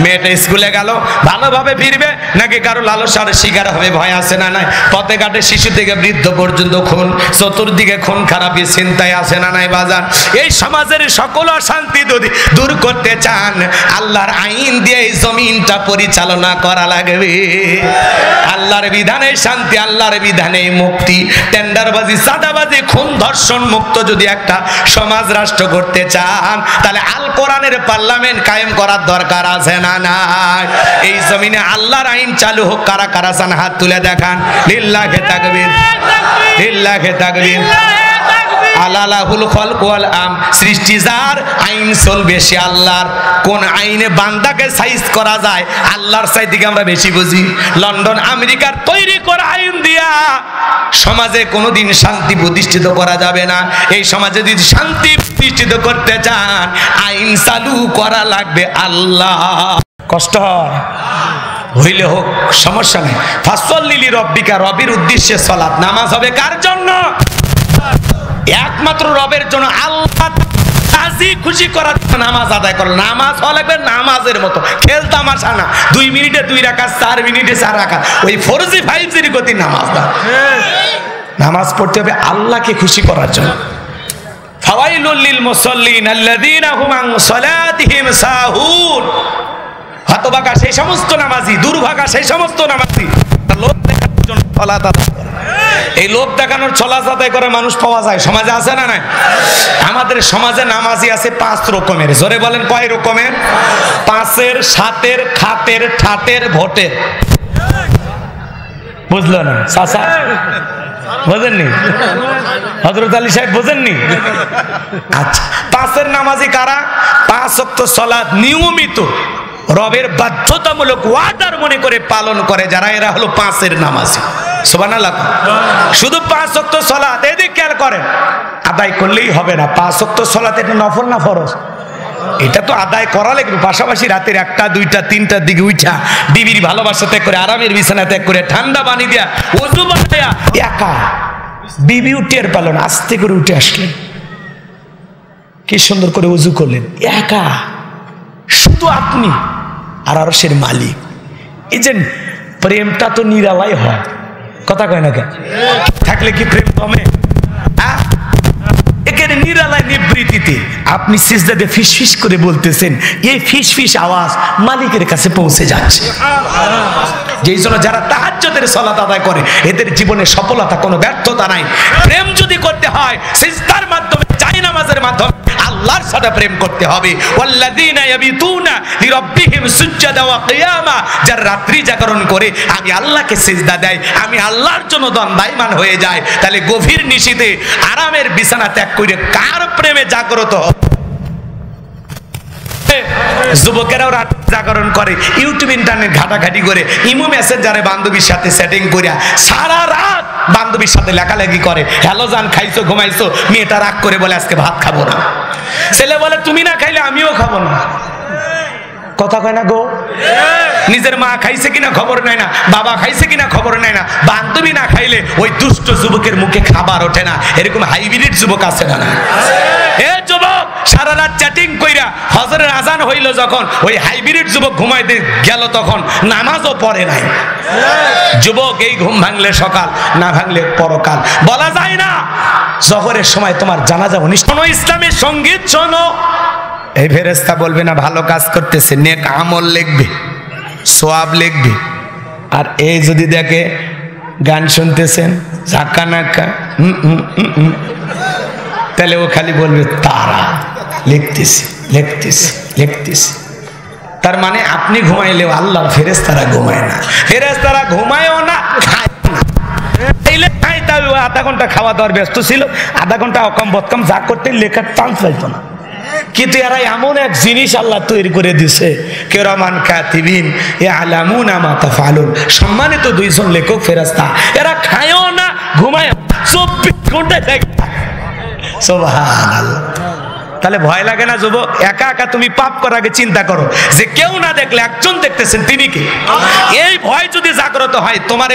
মেয়েটা স্কুলে গেল, ভালোভাবে ফিরবে নাকি কারো লালসার শিকার হবে, ভয় আছে না নাই? পথে ঘাটে শিশু থেকে বৃদ্ধ পর্যন্ত খুন, চতুর্দিকে খুন খারাপি, চিন্তায় আছে না নাই বাজার? এই সমাজের সকল অশান্তি যদি দূর করতে চান, আল্লাহর আইন দিয়ে এই জমিনটা পরিচালনা করা লাগবে। আল্লাহর বিধানে শান্তি, আল্লাহর বিধানে মুক্তি। টেন্ডারবাজি, চাঁদাবাজি, খুন, ধর্ষণ মুক্ত যদি একটা সমাজ রাষ্ট্র করতে চান, তাহলে আল কোরআনের পার্লামেন্ট কায়েম করার দরকার আছে না নাই? এই জমিনে আল্লাহর আইন চালু হোক। কারা কারা চান হাত তুলে দেখান। লিল্লাহি তাকবীর, লিল্লাহি তাকবীর। আলালাহুল খলক ওয়াল আম। সৃষ্টি যার, আইন চলবে সে আল্লাহর। কোন আইনে বান্দাকে সাইজ করা যায়, আল্লাহর সাইজ থেকে আমরা বেশি বুঝি। লন্ডন আমেরিকার তৈরি করা আইন দিয়া সমাজে কোনোদিন শান্তি প্রতিষ্ঠিত করা যাবে না। এই সমাজে যদি শান্তি প্রতিষ্ঠিত করতে চান, আইন চালু করা লাগবে আল্লাহ। কষ্ট হয়, হইলে হোক, সমস্যা নেই। ফাসল্লি লিরাব্বিকা, রবের উদ্দেশ্যে সালাত। নামাজ হবে কার জন্য? একমাত্র রবের জন্য। আল্লাহ রাজি খুশি করার জন্য নামাজ আদায় করো। নামাজ হওয়া লাগবে নামাজের মতো, খেল তামাশা না। 2 মিনিটে 2 রাকাত, 4 মিনিটে 4 রাকাত, ওই 4G 5G গতি নামাজ না। নামাজ পড়তে হবে আল্লাহকে খুশি করার জন্য। ফাওয়াইলুল লিল মুসাল্লিন আল্লাযীনা হুম আন সালাতিহিম সাহুন। হতভাগা সেই সমস্ত নামাজি, দুর্ভাগা সেই সমস্ত নামাজি লোক দেখানোর জন্য সালাত আদায় করে। এই লোক দেখানোর ছলাচ আদায় করে মানুষ পাওয়া যায়, সমাজে আছে না নাই? আমাদের সমাজে নামাজি আছে 5 রকমের। জোরে বলেন কয় রকমের? 5-এর, 7-এর, খাতের, ঠাটের, ভোটের। বুঝলো না চাচা? বোঝেননি? হযরত আলী সাহেব বোঝেননি? আচ্ছা, 5-এর নামাজি কারা? 5 ওয়াক্ত সালাত নিয়মিত রবের বাধ্যতামূলক ওয়াদার মনে করে পালন করে যারা, এরা হলো 5-এর নামাজি। সুবহানাল্লাহ। শুধু 5 ওয়াক্ত সালাত এদিকে খেয়াল করেন, আদায় করলেই হবে না। 5 ওয়াক্ত সালাত এটা নফল না ফরজ? এটা তো আদায় করা লাগবে। পাশাপাশি রাতের 1টা, 2টা, 3টার দিকে উঠা বিবির ভালোবাসা ত্যাগ করে, আরামের বিছানা ত্যাগ করে, ঠান্ডা পানি দিয়া ওযু বানায়া, একা বিবি উঠে পারল না, আস্তে করে উঠে আসলেন, কি সুন্দর করে ওযু করলেন, একা, শুধু আপনি আর আরশের মালিক। এই যে প্রেমটা তো নিরালাই হয়, কথা কয় না কেন? থাকলে কি প্রেম কমে? এখানে নিরালাই নিবৃত্তিতে আপনি সিজদাতে ফিসফিস করে বলতেছেন, এই ফিসফিস আওয়াজ মালিকের কাছে পৌঁছে যাচ্ছে। যেই জন্য যারা তাহাজ্জুদের সালাত আদায় করে এদের জীবনে সফলতা, কোনো ব্যর্থতা নাই। প্রেম যদি করতে হয় সিজদার মাধ্যমে, জায়নামাজের মাধ্যমে আল্লাহর সাথে প্রেম করতে হবে। ওয়াল্লাযীনা ইয়াবিতুনা লিরাব্বিহিম সুজদান ওয়া কিয়ামা। যারা রাত্রি জাগরণ করে আমি আল্লাহকে সিজদা দেয়, আমি আল্লাহর জন্য দণ্ডায়মান হয়ে যায়, তাহলে গভীর নিশীথে আরামের বিছানা ত্যাগ করে কার প্রেমে জাগ্রত হবে? যুবকেরাও রাত জাগরণ করে, ইউটিউব ইন্টারনেট ঘাটাঘাটি করে, ইমো মেসেঞ্জারে বান্ধবীর সাথে সেটিং করিয়া সারা রাত বান্ধবীর সাথে লেখালেখি করে। হ্যালো জান, খাইছো, ঘুমাইছো? মেয়েটা রাগ করে বলে আজকে ভাত খাবো না। ছেলে বলে তুমি না খাইলে আমিও খাবো না। কথা কয় না গো? নিজের মা খাইছে কিনা খবর নাই না, বাবা খাইছে কিনা খবর নাই না, বান্ধবী না খাইলে ওই দুষ্ট যুবকের মুখে খাবার ওঠে না। এরকম হাইব্রিড যুবক আছে না? না এ যুবক সারা রাত চ্যাটিং কইরা ফজরের আজান হইল যখন ওই হাইব্রিড যুবক ঘুমাইতে গেল তখন নামাজও পড়ে নাই। যুবক এই ঘুম ভাঙলে সকাল, না ভাঙলে পরকাল। বলা যায় না জহরের সময় তোমার জানাজা অনুষ্ঠান। ইসলামের সঙ্গীত শোনো, এই ফেরেশতা বলবে না ভালো কাজ করতেছে, নেক আমল লিখবে, সওয়াব লিখবে। আর এই যদি দেখে গান শুনতেছেন ঝাঁকা নাকা তাহলে ও খালি বলবে তারা লিখতেছি লিখতেছি লিখতেছি। তার মানে আপনি ঘুমাইলেও আল্লাহর ফেরেশতারা ঘুমায় না। ফেরেশতারা ঘুমায়ও না, খায় না। তাইলে খাই তাই আধা ঘন্টা খাওয়া দাওয়ার ব্যস্ত ছিল, আধা ঘন্টা অকম বৎকম যা করতে লেখার চান্স পাইতো না। কিন্তু এরা এমন এক জিনিস আল্লাহ তৈরি করে দিছে, কিরামান কাতিবিন ইয়ালামুনা মা তাফআলুন, সম্মানিত দুইজন লেখক ফেরেশতা। এরা খায়ও না ঘুমায়ও, 24 ঘন্টা থাকে। সুবহানাল্লাহ। তাহলে ভয় লাগে না যুবক? একা একা তুমি পাপ করার আগে চিন্তা করো যে কেউ না দেখলে একজন দেখতেছেন, তিনি কে? এই ভয় যদি জাগ্রত হয় তোমার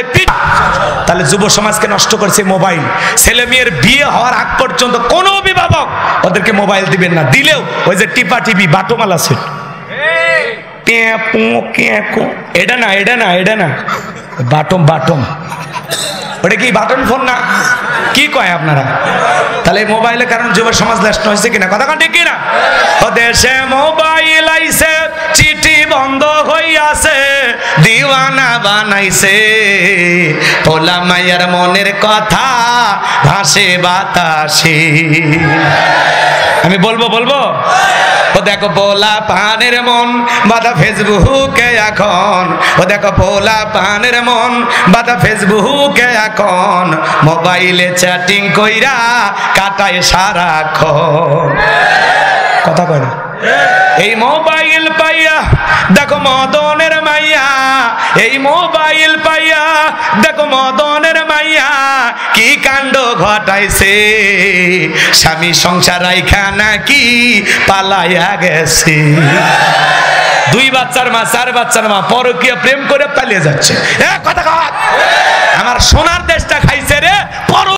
তাহলে যুব সমাজকে নষ্ট করছে মোবাইল। ছেলে মেয়ের বিয়ে হওয়ার আগ পর্যন্ত কোনো অভিভাবক ওদেরকে মোবাইল দিবেন না, দিলেও ওই যে টিপা টিপি বাটমাল আছে, এটা না এটা না এটা না বাটম বাটম, ওটা কি বাটন ফোন না? কি কয় আপনারা? তাহলে মোবাইলের কারণ যুব সমাজ নষ্ট হয়েছে কিনা? কথা ঠিক কিনা? ও দেশে মোবাইল আইছে, চিঠি বন্ধ হইয়াছে, দিওয়ানা বানাইছে, পোলা মাইয়ার মনের কথা ভাসে বাতাসে। আমি বলবো বলবো ও দেখো পোলা পানের মন বাধা ফেসবুকে এখন, ও দেখো পোলা পানের মন বাধা ফেসবুকে এখন, মোবাইলে চ্যাটিং কইরা কাটায় সারাক্ষণ। কথা কয় না? এই মোবাইল পাইয়া দেখো মদনের মাইয়া, এই মোবাইল পাইয়া দেখো মদনের মাইয়া কি কাণ্ড ঘটাইছে, স্বামী সংসার রাইখা নাকি পালাইয়া গেছে। 2 বাচ্চার মা 4 বাচ্চার মা পরকীয়া প্রেম করে পালিয়ে যাচ্ছে। কথা আমার সোনার দেশটা খাইছে রে।